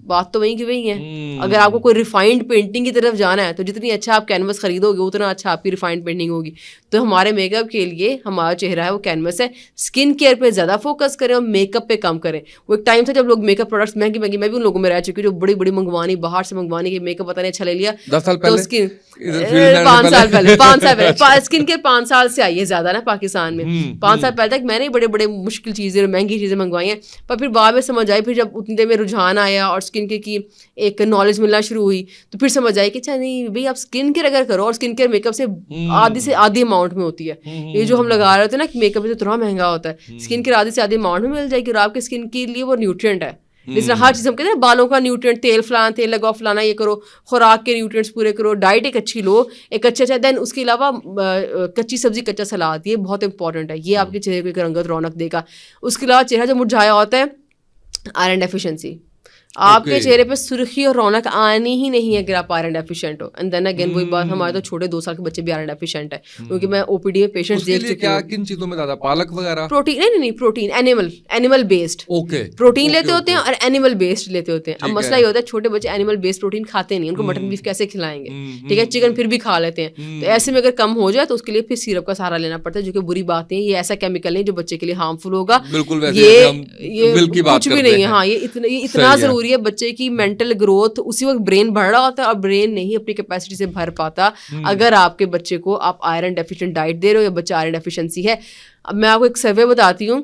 بات تو وہیں کی وہی ہے. اگر آپ کو کوئی ریفائنڈ پینٹنگ کی طرف جانا ہے تو جتنی اچھا آپ کینوس خریدو گے اتنا اچھا آپ کی ریفائنڈ پینٹنگ ہوگی. تو ہمارے میک اپ کے لیے ہمارا چہرہ ہے وہ کینوس ہے. اسکن کیئر پہ زیادہ فوکس کریں اور میک اپ پہ کم کریں. وہ ایک ٹائم تھا جب لوگ میک اپ پروڈکٹس مہنگی میں بھی ان لوگوں میں رہ چکی ہوں جو بڑی بڑی منگوانی, باہر سے منگوانی کی میک اپ پتہ نہیں اچھا لے لیا. 10 سال پہلے, 5 سال پہلے اسکن کیئر 5 سال سے آئی ہے زیادہ نا پاکستان میں. 5 سال پہلے تک میں نے بڑے مشکل چیزیں, مہنگی چیزیں منگوائی ہیں, پر پھر بعد میں سمجھ آئی. پھر جب اتنی دیر میں رجحان آیا اور اسکن کیئر کی ایک نالج ملنا شروع ہوئی تو پھر سمجھ آئی کہ اچھا نہیں بھائی, آپ اسکن کیئر اگر کرو, اور اسکن کیئر میک اپ سے آدھی اماؤنٹ میں ہوتی ہے. یہ جو ہم لگا رہے ہوتے ہیں نا میک اپ سے اتنا مہنگا ہوتا ہے, اسکن کیئر آدھی سے آدھی اماؤنٹ میں مل جائے گی, اور آپ کے اسکن کے لیے وہ نیوٹرینٹ ہے. جس طرح ہر چیز ہم کہتے ہیں بالوں کا نیوٹرینٹ, تیل فلانا, تیل لگاؤ فلانا, یہ کرو, خوراک کے نیوٹرینٹس پورے کرو, ڈائٹ ایک اچھی لو, ایک اچھا. دین اس کے علاوہ کچی سبزی, کچا سلاد, یہ بہت امپورٹنٹ ہے. یہ آپ کے چہرے کو ایک رنگت رونق دے گا. اس کے علاوہ چہرہ جو مرجھایا ہوتا ہے, آئرن ڈیفیشنسی, آپ کے چہرے پہ سرخی اور رونق آنی ہی نہیں ہے اگر آپ آئرن ڈیفیشینٹ ہو. اینڈ دین اگین وہی بات, ہمارے تو چھوٹے 2 سال کے بچے بھی آئرن ڈیفیشینٹ ہے, کیونکہ میں او پی ڈی میں پیشنٹس دیکھ چکی ہوں. کن چیزوں میں زیادہ, پالک وغیرہ, پروٹین نہیں, پروٹین اینیمل بیسڈ پروٹین لیتے ہوتے ہیں اور اینیمل بیسڈ لیتے ہوتے ہیں. اب مسئلہ یہ ہوتا ہے چھوٹے بچے اینیمل بیسڈ پروٹین کھاتے نہیں, ان کو مٹن بیف کیسے کھلائیں گے, ٹھیک ہے, چکن پھر بھی کھا لیتے ہیں. تو ایسے میں اگر کم ہو جائے تو اس کے لیے پھر سیرپ کا سہارا لینا پڑتا ہے, جو کہ بری بات نہیں. یہ ایسا کیمیکل نہیں جو بچے کے لیے ہارمفل ہوگا, یہ کچھ بھی نہیں ہے. ہاں, یہ اتنا ضروری ہے. بچے کی مینٹل گروتھ, اسی وقت برین بڑھ رہا ہوتا ہے اور برین نہیں اپنی کیپیسٹی سے بھر پاتا اگر آپ کے بچے کو آپ آئرن ڈیفیشینٹ ڈائٹ دے رہے ہو یا بچہ آئرن ڈیفیشنسی ہے. اب میں آپ کو ایک سروے بتاتی ہوں.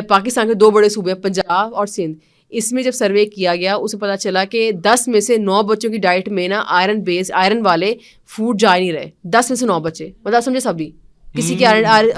پاکستان کے 2 بڑے صوبے ہیں, پنجاب اور سندھ. اس میں جب سروے کیا گیا اسے پتا چلا کہ 10 میں سے 9 بچوں کی ڈائٹ میں نا آئرن والے فوڈ جا نہیں رہے. 10 میں سے 9 بچے, مطلب سمجھے سبھی کسی کے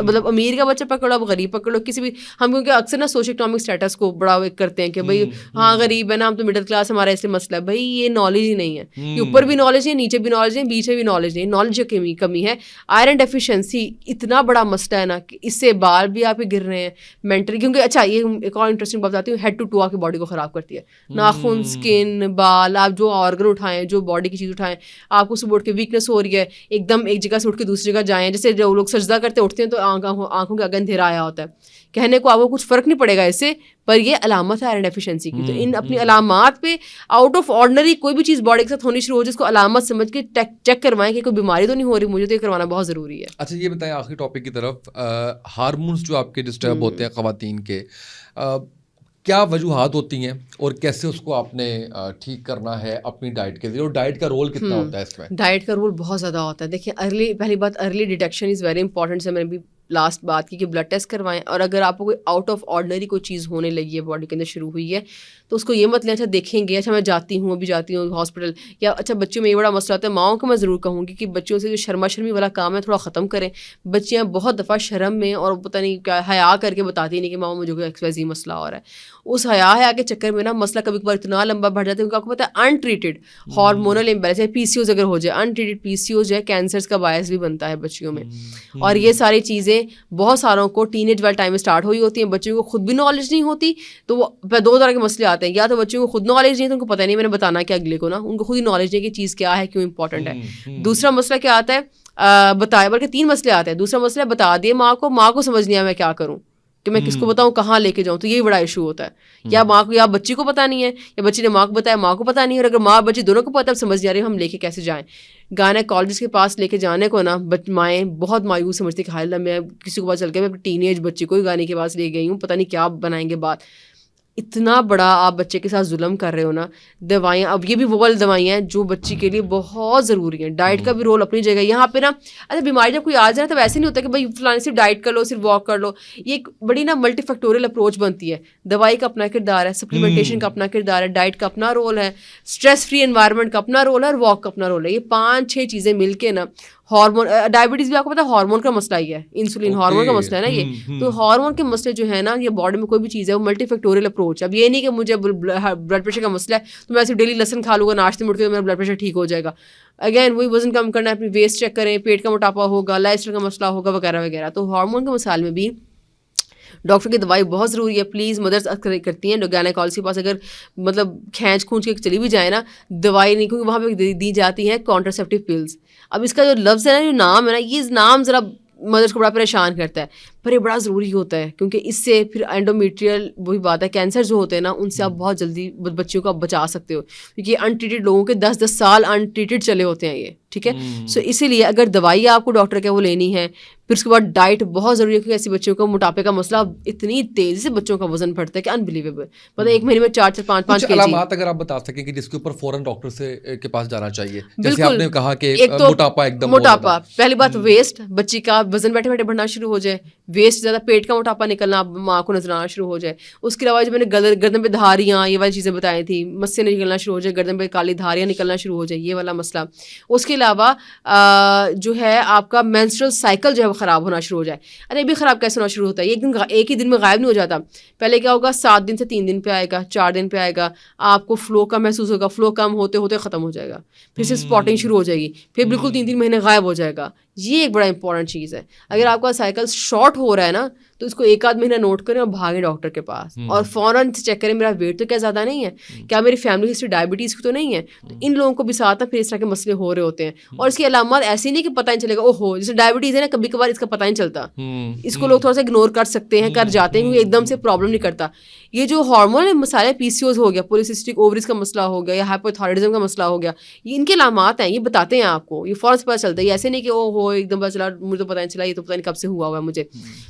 مطلب امیر کا بچہ پکڑو اب غریب پکڑو کسی بھی ہم کیونکہ اکثر نا سوشل اکنامک اسٹیٹس کو بڑا کرتے ہیں کہ بھائی ہاں غریب ہے نا ہم تو مڈل کلاس ہمارا اس لیے مسئلہ ہے. بھائی یہ نالج ہی نہیں ہے, یہ اوپر بھی نالج ہے نیچے بھی نالج ہے بیچ میں بھی نالج نہیں, نالج کی کمی ہے. آئرن ڈیفیشنسی اتنا بڑا مسئلہ ہے نا کہ اس سے بال بھی آپ کے گر رہے ہیں مینٹلی, کیونکہ اچھا یہ ایک اور انٹرسٹنگ بات بتاتی ہوں, ہیڈ ٹو ٹو آپ کی باڈی کو خراب کرتی ہے. ناخن, اسکن, بال, آپ جو آرگن اٹھائیں جو باڈی کی چیز اٹھائیں, آپ کو صبح اٹھ کے ویکنیس ہو رہی ہے ایک دم ایک جگہ سے اٹھ کے دوسری جگہ جائیں, جیسے جو لوگ سجدہ کرتے اٹھتے ہیں تو آنکھوں کے آگے اندھیرا آیا ہوتا ہے. کہنے کو آپ کو کچھ فرق نہیں پڑے گا اس سے, پر یہ علامت ہے آئرن ڈیفیشنسی کی. تو ان اپنی علامات پہ آؤٹ آف آرڈنری کوئی بھی چیز باڈی کے ساتھ ہونی شروع ہو جس کو علامت سمجھ کے چیک کروائیں کہ کوئی بیماری تو نہیں ہو رہی, مجھے تو یہ کروانا بہت ضروری ہے. اچھا یہ بتائیں آخری ٹاپک کی طرف, ہارمونس جو آپ کے ڈسٹرب ہوتے ہیں خواتین کے, کیا وجوہات ہوتی ہیں اور کیسے اس کو آپ نے ٹھیک کرنا ہے اپنی ڈائٹ کے ذریعے, اور ڈائٹ کا رول کتنا ہوتا ہے اس میں؟ ڈائٹ کا رول بہت زیادہ ہوتا ہے. دیکھیں پہلی بات early detection is very important. سے میں نے بھی لاسٹ بات کی کہ بلڈ ٹیسٹ کروائیں, اور اگر آپ کو کوئی آؤٹ آف آرڈنری کوئی چیز ہونے لگی ہے باڈی کے اندر شروع ہوئی ہے تو اس کو یہ مت لیں اچھا دیکھیں گے, اچھا میں جاتی ہوں ہاسپٹل, یا اچھا بچوں میں یہ بڑا مسئلہ ہوتا ہے. ماؤں کو میں ضرور کہوں گی کہ بچوں سے جو شرما شرمی والا کام ہے تھوڑا ختم کریں. بچیاں بہت دفعہ شرم میں اور پتہ نہیں کیا حیا کر کے بتاتی نہیں کہ ماؤں مجھے کوئی ایکسپائزی مسئلہ ہو رہا ہے. اس حیا کے چکر میں نا مسئلہ کبھی کبھار اتنا لمبا بڑھ جاتا ہے کیونکہ آپ کو پتہ ہے ان ٹریٹڈ ہارمونل امبیلنس ہے, پی سی اوز اگر ہو جائے, ان ٹریٹڈ پی سی اوز جو ہے کینسرس کا باعث بھی بنتا ہے بچیوں میں. اور یہ ساری چیزیں بہت ساروں کو ٹین ایج والے ٹائم میں اسٹارٹ ہوئی ہوتی ہیں. بچوں کو خود بھی نالج نہیں ہوتی تو وہ دو طرح کے مسئلے آتے ہیں, یا تو بچوں کو خود نالج نہیں تو ان کو پتہ نہیں میں نے بتانا کیا اگلے کو, نا ان کو خود ہی نالج نہیں کہ چیز کیا ہے کیوں امپورٹنٹ ہے. دوسرا مسئلہ کیا آتا ہے بتایا, بلکہ 3 مسئلے آتے ہیں. دوسرا مسئلہ بتا دیے ماں کو سمجھ نہیں آیا میں کیا کروں, کہ میں کس کو بتاؤں کہاں لے کے جاؤں, تو یہی بڑا ایشو ہوتا ہے. یا ماں کو یا بچی کو پتہ نہیں ہے, یا بچی نے ماں کو بتایا ماں کو پتہ نہیں ہے, اور اگر ماں بچی دونوں کو پتہ سمجھ نہیں آ رہی ہم لے کے کیسے جائیں. گائنیکالوجسٹ کے پاس لے کے جانے کو نا مائیں بہت مایوس سمجھتی کہ حال میں کسی کو پتہ چل گیا میں ٹین ایج بچی کو ہی گانے کے پاس لے گئی ہوں, پتہ نہیں کیا بنائیں گے بات. اتنا بڑا آپ بچے کے ساتھ ظلم کر رہے ہو نا. دوائیاں, اب یہ بھی وہ والی دوائیاں ہیں جو بچی کے لیے بہت ضروری ہیں. ڈائٹ کا بھی رول اپنی جگہ یہاں پہ نا. اچھا بیماری جب کوئی آ جائے تو ویسے نہیں ہوتا کہ بھائی فلانے صرف ڈائٹ کر لو صرف واک کر لو. یہ ایک بڑی نا ملٹی فیکٹوریل اپروچ بنتی ہے. دوائی کا اپنا کردار ہے, سپلیمنٹیشن کا اپنا کردار ہے, ڈائٹ کا اپنا رول ہے, اسٹریس فری انوائرمنٹ کا اپنا رول ہے, اور واک کا اپنا رول ہے. یہ 5-6 چیزیں مل کے نا ہارمون, ڈائبٹیز بھی آپ کو پتا ہے ہارمون کا مسئلہ ہی ہے, انسولین ہارمون کا مسئلہ ہے نا یہ. تو ہارمون کے مسئلے جو ہے نا یہ باڈی میں کوئی بھی چیز ہے وہ ملٹی فیکٹوریل اپروچ. اب یہ نہیں کہ مجھے بلڈ پریشر کا مسئلہ ہے تو میں صرف ڈیلی لہسن کھا لوں گا ناشتے میں اٹھ کے میرا بلڈ پریشر ٹھیک ہو جائے گا. اگین وہی وزن کم کرنا ہے, اپنی ویسٹ چیک کریں, پیٹ کا موٹاپا ہوگا, لائف اسٹائل کا مسئلہ ہوگا وغیرہ وغیرہ. تو ہارمون کے مسائل میں بھی ڈاکٹر کی دوائی بہت ضروری ہے. پلیز مدرس کرتی ہیں گائنیکالوجسٹ کے پاس اگر مطلب کھینچ کے چلی بھی جائے نا دوائی نہیں, کیونکہ وہاں پہ دی جاتی ہیں کانٹرسیپٹیو پلز. اب اس کا جو لفظ ہے نا جو نام ہے نا یہ نام ذرا مدرس کو بڑا پریشان کرتا ہے, پر یہ بڑا ضروری ہوتا ہے کیونکہ اس سے پھر اینڈومیٹریل وہی بات ہے کینسر جو ہوتے ہیں نا ان سے آپ بہت جلدی بچیوں کو آپ بچا سکتے ہو, کیونکہ ان ٹریٹڈ لوگوں کے 10 سال ان ٹریٹڈ چلے ہوتے ہیں یہ, ٹھیک ہے. سو اسی لیے اگر دوائی آپ کو ڈاکٹر کے وہ لینی ہے, پھر اس کے بعد ڈائٹ بہت ضروری ہے, کیونکہ ایسی بچوں کو موٹاپے کا مسئلہ اتنی تیزی سے بچوں کا وزن بڑھتا ہے کہ انبلیویبل. مطلب ایک مہینے میں 4-5 کیجی. علامات اگر آپ بتا سکیں کہ جس کے اوپر فوراً ڈاکٹر سے کے پاس جانا چاہیے, جیسے آپ نے کہا کہ موٹاپا ایک دم موٹاپا, پہلی بات ویسٹ, بچی کا وزن بیٹھے بیٹھے بڑھنا شروع ہو جائے, ویسٹ زیادہ پیٹ کا موٹاپا نکلنا ماں کو نظر آنا شروع ہو جائے. اس کے علاوہ جو میں نے گردن پہ دھاریاں یہ والی چیزیں بتائی تھی, مسیں نکلنا شروع ہو جائے, گردن پہ کالی دھاریاں نکلنا شروع ہو جائے, یہ والا مسئلہ. اس کے علاوہ جو ہے آپ کا مینسٹرل سائیکل جو ہے وہ خراب ہونا شروع ہو جائے. ارے بھی خراب کیسے ہونا شروع ہوتا ہے, ایک ہی دن میں غائب نہیں ہو جاتا. پہلے کیا ہوگا 7 دن سے 3 دن پہ آئے گا, 4 دن پہ آئے گا, آپ کو فلو کا محسوس ہوگا, فلو کم ہوتے ہوتے ختم ہو جائے گا, پھر سے اسپاٹنگ شروع ہو جائے گی, پھر بالکل 3 مہینے غائب ہو جائے گا. یہ ایک بڑا امپورٹنٹ چیز ہے. اگر آپ کا سائیکل شارٹ ہو رہا ہے نا تو اس کو 1-8 مہینہ نوٹ کریں اور بھاگیں ڈاکٹر کے پاس, اور فوراً چیک کریں میرا ویٹ تو کیا زیادہ نہیں ہے, کیا میری فیملی ہسٹری ڈائبٹیز کی تو نہیں ہے. تو ان لوگوں کو بھی ساتھ پھر اس طرح کے مسئلے ہو رہے ہوتے ہیں. اور اس کی علامات ایسی نہیں کہ پتہ نہیں چلے گا, او ہو جیسے ڈائبٹیز ہے نا کبھی کبھار اس کا پتہ نہیں چلتا, اس کو لوگ تھوڑا سا اگنور کر سکتے ہیں, کر جاتے ہیں کیونکہ ایک دم سے پرابلم نہیں کرتا. یہ جو ہارمون مسائل پی سی اوز ہو گیا, پولیسسٹک اووریز کا مسئلہ ہو گیا, یا ہائپوتھائرائڈزم کا مسئلہ ہو گیا, یہ ان کے علامات ہیں, یہ بتاتے ہیں آپ کو, یہ فوراً پتہ چلتا ہے. ایسے نہیں کہ او ہو ایک دم پتہ چلا مجھے تو پتہ نہیں چلا, یہ تو پتہ نہیں کب سے ہوا ہے مجھے.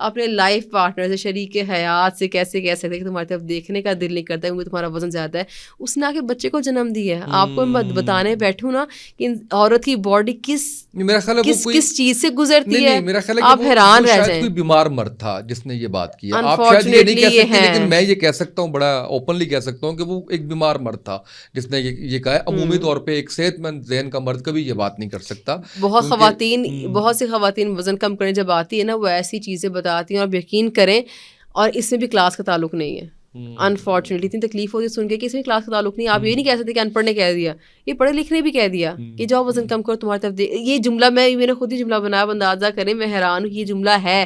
اپنے لائف پارٹنر سے شریک حیات سے کیسے کہہ سکتے کہ تمہاری طرف دیکھنے کا دل نہیں کرتا ہے کیونکہ تمہارا وزن زیادہ ہے. اس نے آ کے بچے کو جنم دیا ہے. آپ کو میں بتانے بیٹھوں نا کہ عورت کی باڈی کس چیز سے گزرتی ہے, آپ حیران رہ جائیں. کوئی بیمار مرد تھا جس نے یہ بات کی, آپ شاید یہ نہیں کہہ سکتے لیکن میں یہ کہہ سکتا ہوں, بڑا اوپنلی کہہ سکتا ہوں کہ وہ ایک بیمار مرد تھا جس نے یہ کہا ہے. عمومی طور پہ ایک صحت مند ذہن کا مرد کبھی یہ بات نہیں کر سکتا. بہت سی خواتین وزن کم کرنے جب آتی ہے نا وہ ایسی چیزیں بتاتی ہیں, اور یقین کریں اور اس میں بھی کلاس کا تعلق نہیں ہے. انفارچونیٹلی اتنی تکلیف ہوتی ہے سن کے کہ اس میں کلاس کا تعلق نہیں. آپ یہ نہیں کہہ سکتے کہ ان پڑھ نے کہہ دیا, یہ پڑھے لکھنے بھی کہہ دیا کہ جاؤ وزن کم کرو تمہاری طرف. یہ جملہ میں نے خود ہی جملہ بنایا, اندازہ کریں میں حیران ہوں. یہ جملہ ہے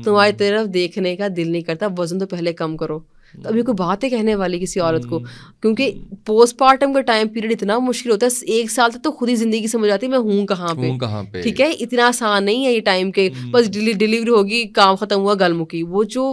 تمہاری طرف دیکھنے کا دل نہیں کرتا, وزن تو پہلے کم کرو. تو ابھی کوئی بات ہے کہنے والی کسی عورت کو, کیونکہ پوسٹ پارٹم کا ٹائم پیریڈ اتنا مشکل ہوتا ہے. 1 سال تک تو خود ہی زندگی سمجھ آتی ہے میں ہوں کہاں پہ. ٹھیک ہے, اتنا آسان نہیں ہے یہ ٹائم کے بس ڈلیوری ہوگی کام ختم ہوا گل مکی. وہ جو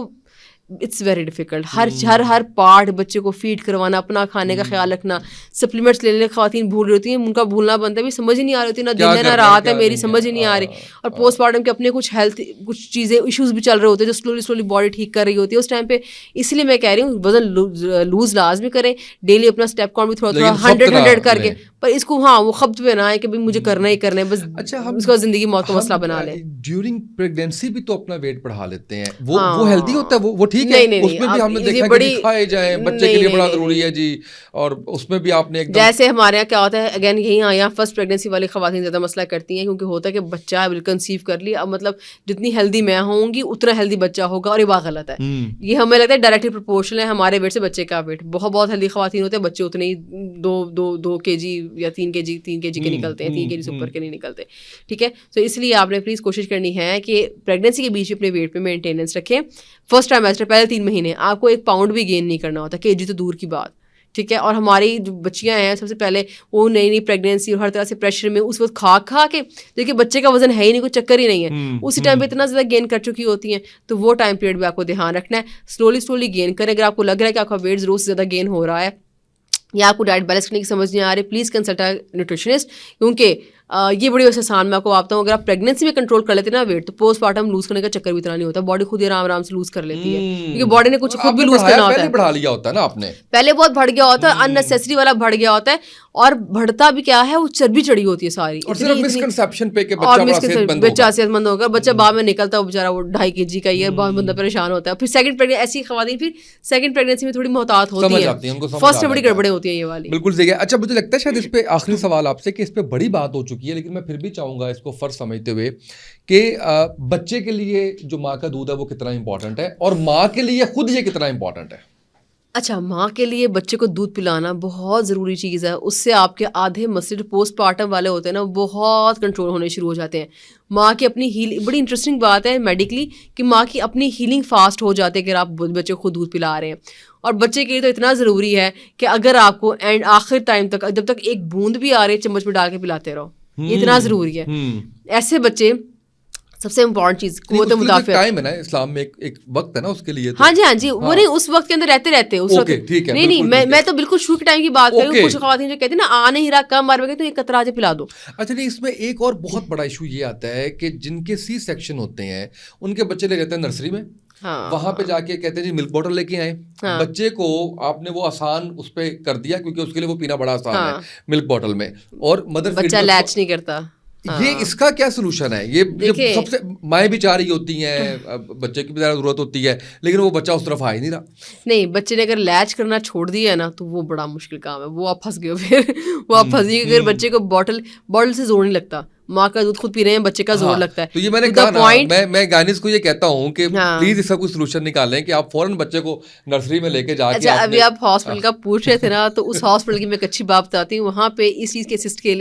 اٹس ویری ڈیفیکلٹ. ہر پارٹ بچے کو فیڈ کروانا, اپنا کھانے کا خیال رکھنا, سپلیمنٹس لینے خواتین بھول رہی ہوتی ہیں, ان کا بھولنا بنتا ہے. بھی سمجھ ہی نہیں آ رہی ہوتی, نہ دن ہے نہ رات ہے, میری سمجھ ہی نہیں آ رہی. اور پوسٹ پارٹم کے اپنے کچھ چیزیں ایشوز بھی چل رہے ہوتے ہیں جو سلولی باڈی ٹھیک کر رہی ہوتی ہے اس ٹائم پہ. اس لیے میں کہہ رہی ہوں وزن لوز لازمی کریں, ڈیلی اپنا اسٹیپ کاؤنٹ بھی تھوڑا 100 کر کے, پر اس کو وہ خبط پہ نہ آئے کہ مجھے کرنا ہی کرنا ہے بس. اچھا, ہم اس کو زندگی موت کا مسئلہ بنا لیں. ڈیورنگ پریگنینسی بھی تو اپنا ویٹ بڑھا لیتے ہیں, وہ ہیلدی ہوتا ہے, وہ ٹھیک ہے. اس میں ہم نے دیکھا کہ کھائے جائیں, بچے کے لیے بڑا ضروری ہے جی. اور اس میں بھی آپ نے جیسے ہمارے یہاں کیا ہوتا ہے, اگین یہاں فرسٹ پریگنینسی والی خواتین زیادہ مسئلہ کرتی ہیں کیونکہ ہوتا ہے کہ بچہ بالکل کنسیو کر لی, اب مطلب جتنی ہیلدی میں ہوں گی اتنا ہیلدی بچہ ہوگا, اور یہ بات غلط ہے. یہ ہمیں لگتا ہے ڈائریکٹلی پروپورشنل ہے ہمارے ویٹ سے بچے کا ویٹ. بہت ہیلدی خواتین ہوتے ہیں, بچے اتنے ہی 2 kg یا 3 kg کے نکلتے ہیں, 3 kg سے اوپر کے نہیں نکلتے. ٹھیک ہے, تو اس لیے آپ نے پلیز کوشش کرنی ہے کہ پریگنینسی کے بیچ اپنے ویٹ پہ مینٹیننس رکھیں. فرسٹ ٹرائمیسٹر پہلے 3 مہینے آپ کو 1 پاؤنڈ بھی گین نہیں کرنا ہوتا, kg تو دور کی بات. ٹھیک ہے, اور ہماری جو بچیاں ہیں سب سے پہلے وہ نئی پریگنینسی اور ہر طرح سے پریشر میں اس وقت کھا کے دیکھیے بچے کا وزن ہے ہی نہیں, کوئی چکر ہی نہیں ہے, اسی ٹائم پہ اتنا زیادہ گین کر چکی ہوتی ہیں. تو وہ ٹائم پیریڈ بھی آپ کو دھیان رکھنا ہے. سلولی گین کریں. اگر آپ کو لگ رہا ہے کہ آپ کا ویٹ ضرور سے زیادہ گین ہو رہا ہے یا آپ کو ڈائٹ بیلنس کرنے کی سمجھ نہیں آ رہی, پلیز کنسلٹ نیوٹریشنسٹ. کیونکہ یہ بڑی ویسے آسان میں آپ کو بتاتا ہوں, اگر آپ پریگنینسی میں کنٹرول کر لیتے ہیں نا ویٹ, تو پوسٹ پارٹم لوز کرنے کا چکر بھی اتنا نہیں ہوتا. باڈی خود ہی آرام سے لوز کر لیتی ہے, کیونکہ باڈی نے کچھ خود بھی لوز کرنا ہوتا ہے. بڑھا لیا ہوتا ہے نا آپ نے, پہلے بہت بڑھ گیا ہوتا ہے, ان نیسیسری والا بڑھ گیا ہوتا ہے, اور بڑھتا بھی کیا ہے وہ چربی چڑھی ہوتی ہے ساری. اور صرف مسکنسیپشن پہ کہ بچہ صحت مند ہوگا, بچہ بعد میں نکلتا ہے وہ بیچارہ وہ 2.5 kg کا ہی ہے, بہت بندہ پریشان ہوتا ہے. پھر سیکنڈ پریگنینسی ایسی خواتین پھر سیکنڈ پریگنینسی میں تھوڑی محتاط ہوتی ہیں, فرسٹ میں بڑی گڑبڑیں ہوتی ہیں یہ والی. بالکل صحیح ہے. اچھا, مجھے لگتا ہے شاید اس پہ آخری سوال آپ سے کہ اس پہ بڑی بات ہو چکی ہے, لیکن میں پھر بھی چاہوں گا اس کو فرض سمجھتے ہوئے کہ بچے کے لیے جو ماں کا دودھ ہے وہ کتنا امپورٹنٹ ہے, اور ماں کے لیے خود یہ کتنا امپورٹنٹ ہے. اچھا, ماں کے لیے بچے کو دودھ پلانا بہت ضروری چیز ہے. اس سے آپ کے آدھے مسئلے پوسٹ پارٹم والے ہوتے ہیں نا بہت کنٹرول ہونے شروع ہو جاتے ہیں. ماں کی اپنی ہیلنگ, بڑی انٹرسٹنگ بات ہے میڈیکلی کہ ماں کی اپنی ہیلنگ فاسٹ ہو جاتے ہیں اگر آپ بچے کو خود دودھ پلا رہے ہیں. اور بچے کے لیے تو اتنا ضروری ہے کہ اگر آپ کو اینڈ آخر ٹائم تک جب تک ایک بوند بھی آ رہی ہے چمچ میں ڈال کے پلاتے رہو, یہ اتنا ضروری ہے. ایسے بچے سب سے امپورٹنٹ چیز قوت مدافعت ٹائم ہے نا اسلام میں, ایک وقت ہے نا اس کے لیے. ہاں جی, وہ نہیں اس وقت کے اندر رہتے اس وقت نہیں, میں تو بالکل شروع کے ٹائم کی بات کر رہی ہوں. کچھ خواتین جو کہتی ہیں نا آ نہیں رہا کم مار میں تو ایک قطرہ آج پلا دو. اچھا نہیں, اس میں ایک اور بہت بڑا ایشو یہ آتا ہے کہ جن کے سی سیکشن ہوتے ہیں ان کے بچے لے جاتے ہیں نرسری میں, وہاں پہ جا کے کہتے ہیں جی ملک بوٹل لے کے آئے. بچے کو آپ نے وہ آسان اس پہ کر دیا کیونکہ اس کے لیے وہ پینا بڑا آسان ہے ملک بوٹل میں, اور مدر بچہ لیچ نہیں کرتا. یہ اس کا کیا سلوشن ہے؟ یہ سب سے مائیں بھی چاہ رہی ہوتی ہیں, بچے کی بھی زیادہ ضرورت ہوتی ہے, لیکن وہ بچہ اس طرف آ ہی نہیں رہا. نہیں, بچے نے اگر لیچ کرنا چھوڑ دیا ہے نا تو وہ بڑا مشکل کام ہے, وہ آپ پھنس گئے ہو. پھر وہ آپ پھنس گئے اگر بچے کو بوٹل سے زور نہیں لگتا. ماں کا دودھ خود پی رہے ہیں, بچے کا زور لگتا ہے. تو یہ میں نے کہا نا, میں گائنیز کو یہ کہتا ہوں کہ پلیز اس کا کوئی سلوشن نکالیں کہ آپ فوراً بچے کو نرسری میں لے کے جا کے. اچھا, ابھی آپ ہاسپٹل کا پوچھ رہے تھے نا, تو اس ہاسپٹل کی میں ایک اچھی بات بتاتی ہوں. وہاں پہ اس چیز کے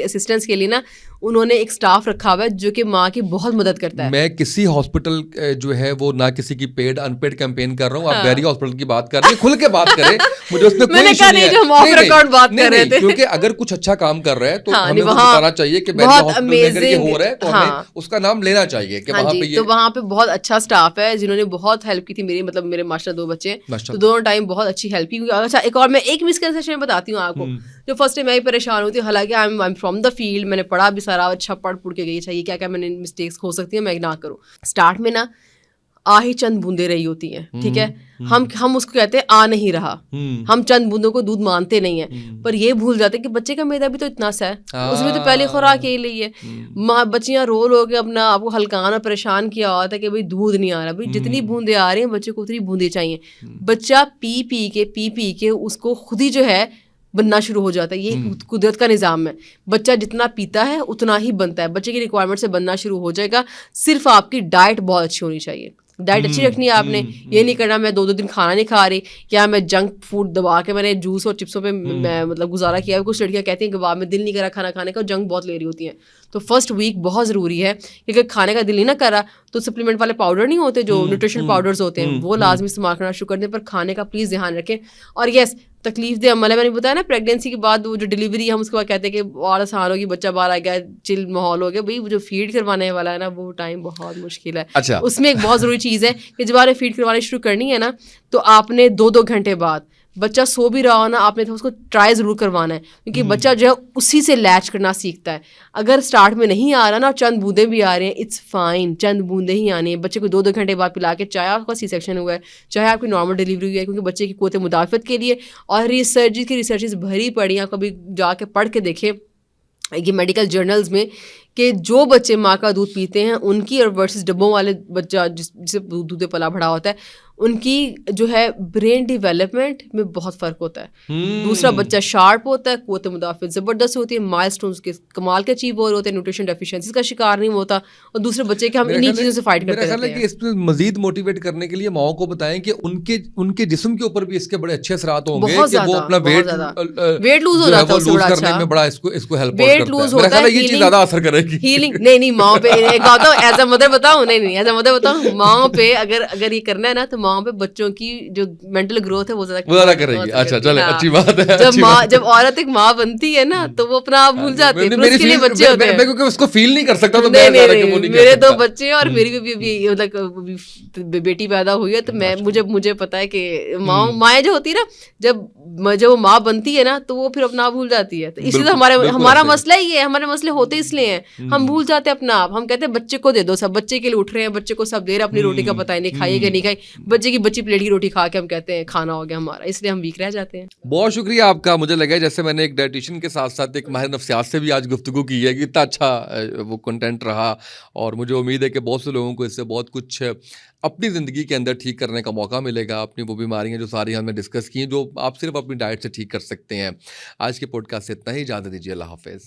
اسسٹنس کے لیے نا انہوں نے ایک اسٹاف رکھا ہوا ہے جو کہ ماں کی بہت مدد کرتا ہے. میں کسی ہاسپٹل جو ہے وہ نہ کسی کی پیڈ ان پیڈ کیمپین کر رہا ہوں, آپ بیری ہاسپٹل کی بات کر رہے ہیں, کھل کے بات کریں, مجھے اس میں کوئی ایشو نہیں ہے. کیونکہ اگر کچھ اچھا کام کر رہے ہیں تو ہمیں بتانا چاہیے کہ بیری ہاسپٹل میں اگر یہ ہو رہا ہے تو ہمیں اس کا نام لینا چاہیے کہ وہاں پہ. تو وہاں پہ بہت اچھا اسٹاف ہے جنہوں نے بہت ہیلپ کی تھی میری, مطلب میرے ماشاءاللہ 2 بچے, تو دونوں ٹائم بہت اچھی ہیلپ کی. اچھا, ایک اور میں ایک مسکنسیپشن بتاتی ہوں آپ کو جو فرسٹ ٹائم میں ہی پریشان ہوتی ہوں، حالانکہ I am from the field, میں نے پڑھا بھی سارا اچھا پڑھ کے گئی چاہیے کیا کیا میں نے مسٹیکس ہو سکتی ہیں میں نہ کروں. اسٹارٹ میں نا آ ہی چند بوندیں رہی ہوتی ہیں، ٹھیک ہے، ہم اس کو کہتے ہیں آ نہیں رہا، ہم چند بوندوں کو دودھ مانتے نہیں ہیں، پر یہ بھول جاتے ہیں کہ بچے کا معدہ بھی تو اتنا سا ہے، اس میں تو پہلی خوراک یہی لی ہے. بچیاں رو کے اپنا آپ کو ہلکان اور پریشان کیا ہوتا ہے کہ بھائی دودھ نہیں آ رہا. بھائی جتنی بوندیں آ رہی ہیں بچے کو اتنی بوندیں چاہیے. بچہ پی کے اس کو خود ہی جو ہے بننا شروع ہو جاتا ہے. یہ قدرت کا نظام ہے، بچہ جتنا پیتا ہے اتنا ہی بنتا ہے. بچے کی ریکوائرمنٹ سے بننا شروع ہو جائے گا. صرف آپ کی ڈائٹ بہت اچھی ہونی چاہیے، ڈائٹ اچھی رکھنی ہے آپ نے. یہ نہیں کرنا میں 2 دن کھانا نہیں کھا رہی، یا میں جنک فوڈ دبا کے میں نے جوس اور چپسوں پہ میں مطلب گزارا کیا. کچھ لڑکیاں کہتی ہیں کہ بعد میں دل نہیں کرا کھانا کھانے کا، جنک بہت لے رہی ہوتی ہیں. تو فرسٹ ویک بہت ضروری ہے کہ اگر کھانے کا دل نہیں نہ کرا تو سپلیمنٹ والے پاؤڈر نہیں ہوتے جو نیوٹریشن پاؤڈرز ہوتے ہیں وہ لازمی استعمال کرنا شروع کر دیں. پر کھانے کا پلیز دھیان رکھیں. اور یس تکلیف دہ عمل ہے، میں نے بتایا نا پریگنینسی کے بعد وہ جو ڈلیوری ہم اس کے بعد کہتے ہیں کہ اور آسان ہوگی، بچہ باہر آ گیا، چل ماحول ہو گیا. بھائی جو فیڈ کروانے والا ہے نا وہ ٹائم بہت مشکل ہے. اچھا اس میں ایک بہت ضروری چیز ہے کہ جب آپ نے فیڈ کروانی شروع کرنی ہے نا تو آپ نے 2 گھنٹے بعد بچہ سو بھی رہا ہو نا آپ نے تو اس کو ٹرائی ضرور کروانا ہے، کیونکہ بچہ جو ہے اسی سے لیچ کرنا سیکھتا ہے. اگر اسٹارٹ میں نہیں آ رہا نا اور چند بوندیں بھی آ رہے ہیں اٹس فائن، چند بوندیں ہی آنی ہیں. بچے کو 2 گھنٹے بعد پلا کے، چاہے آپ کا سی سیکشن ہوا ہے چاہے آپ کی نارمل ڈلیوری ہوئی ہے، کیونکہ بچے کی قوت مدافعت کے لیے اور ریسرچز بھری پڑی ہیں. آپ کبھی جا کے پڑھ کے دیکھیں یہ میڈیکل جرنلز میں کہ جو بچے ماں کا دودھ پیتے ہیں ان کی اور ورسز ڈبوں والے بچہ جسے دودھ پلا بڑھا ہوتا ہے ان کی جو ہے برین ڈیولپمنٹ میں بہت فرق ہوتا ہے. دوسرا بچہ شارپ ہوتا ہے، قوت مدافعت زبردست ہوتی ہے، مائل اسٹونس کے کمال کے اچیو ہو رہے ہوتے ہیں، نیوٹریشن ڈیفیشنسیز کا شکار نہیں ہوتا. اور دوسرے بچے کے ہم انہی چیزوں سے فائٹ کرتے رہتے ہیں. میرا خیال ہے کہ اس میں مزید موٹیویٹ کرنے کے لیے ماؤں کو بتائیں کہ ان کے جسم کے اوپر بھی اس کے بڑے اچھے اثرات ہوں گے کہ وہ اپنا ویٹ لوز ہو جاتا ہے، لوز کرنے میں بڑا اس کو ہیلپ ویٹ لوز ہوتا ہوتا ہے. یہ چیز زیادہ اثر کرے گی. ہیلنگ نہیں ماؤں پہ ایز اے مدر بتاؤں، نہیں ایز اے مدر بتاؤں، ماؤں پہ اگر یہ کرنا ہے نا تو ماؤں پہ بچوں کی جو مینٹل گروتھ ہے وہ زیادہ کرے گی. اچھا چلے اچھی بات ہے. جب عورت ایک ماں بنتی ہے نا تو وہ اپنا آپ بھول جاتی ہے، اس کے لیے بچے ہوتے ہیں. میں کیونکہ اس کو فیل نہیں کر سکتا تو میرے 2 بچے اور میری بھی مطلب بیٹی پیدا ہوئی ہے تو مجھے پتا ہے کہ مائیں جو ہوتی ہے نا جب وہ ماں بنتی ہے نا تو وہ پھر اپنا آپ بھول جاتی ہے. تو اسی سے ہمارا مسئلہ ہی ہے، ہمارے مسئلے ہوتے اس لیے ہیں ہم بھول جاتے ہیں اپنا آپ. ہم کہتے ہیں بچے کو دے دو سب، بچے کے لیے اٹھ رہے ہیں، بچے کو سب دے رہے، اپنی روٹی کا پتہ ہی نہیں کھائیے کہ نہیں کھائی. بچے کی بچی پلیٹ کی روٹی کھا کے ہم کہتے ہیں کھانا ہو گیا ہمارا، اس لیے ہم ویک رہ جاتے ہیں. بہت شکریہ آپ کا. مجھے لگا جیسے میں نے ایک ڈائٹیشین کے ساتھ ساتھ ایک ماہر نفسیات سے بھی آج گفتگو کی ہے کہ اتنا اچھا وہ کنٹینٹ رہا، اور مجھے امید ہے کہ بہت سے لوگوں کو اس سے بہت کچھ اپنی زندگی کے اندر ٹھیک کرنے کا موقع ملے گا. اپنی وہ بیماریاں جو ساری ہم نے ڈسکس کی ہیں جو آپ صرف اپنی ڈائٹ سے ٹھیک کر سکتے ہیں. آج کے پوڈ کاسٹ سے اتنا ہی، اجازت دیجیے. اللہ حافظ.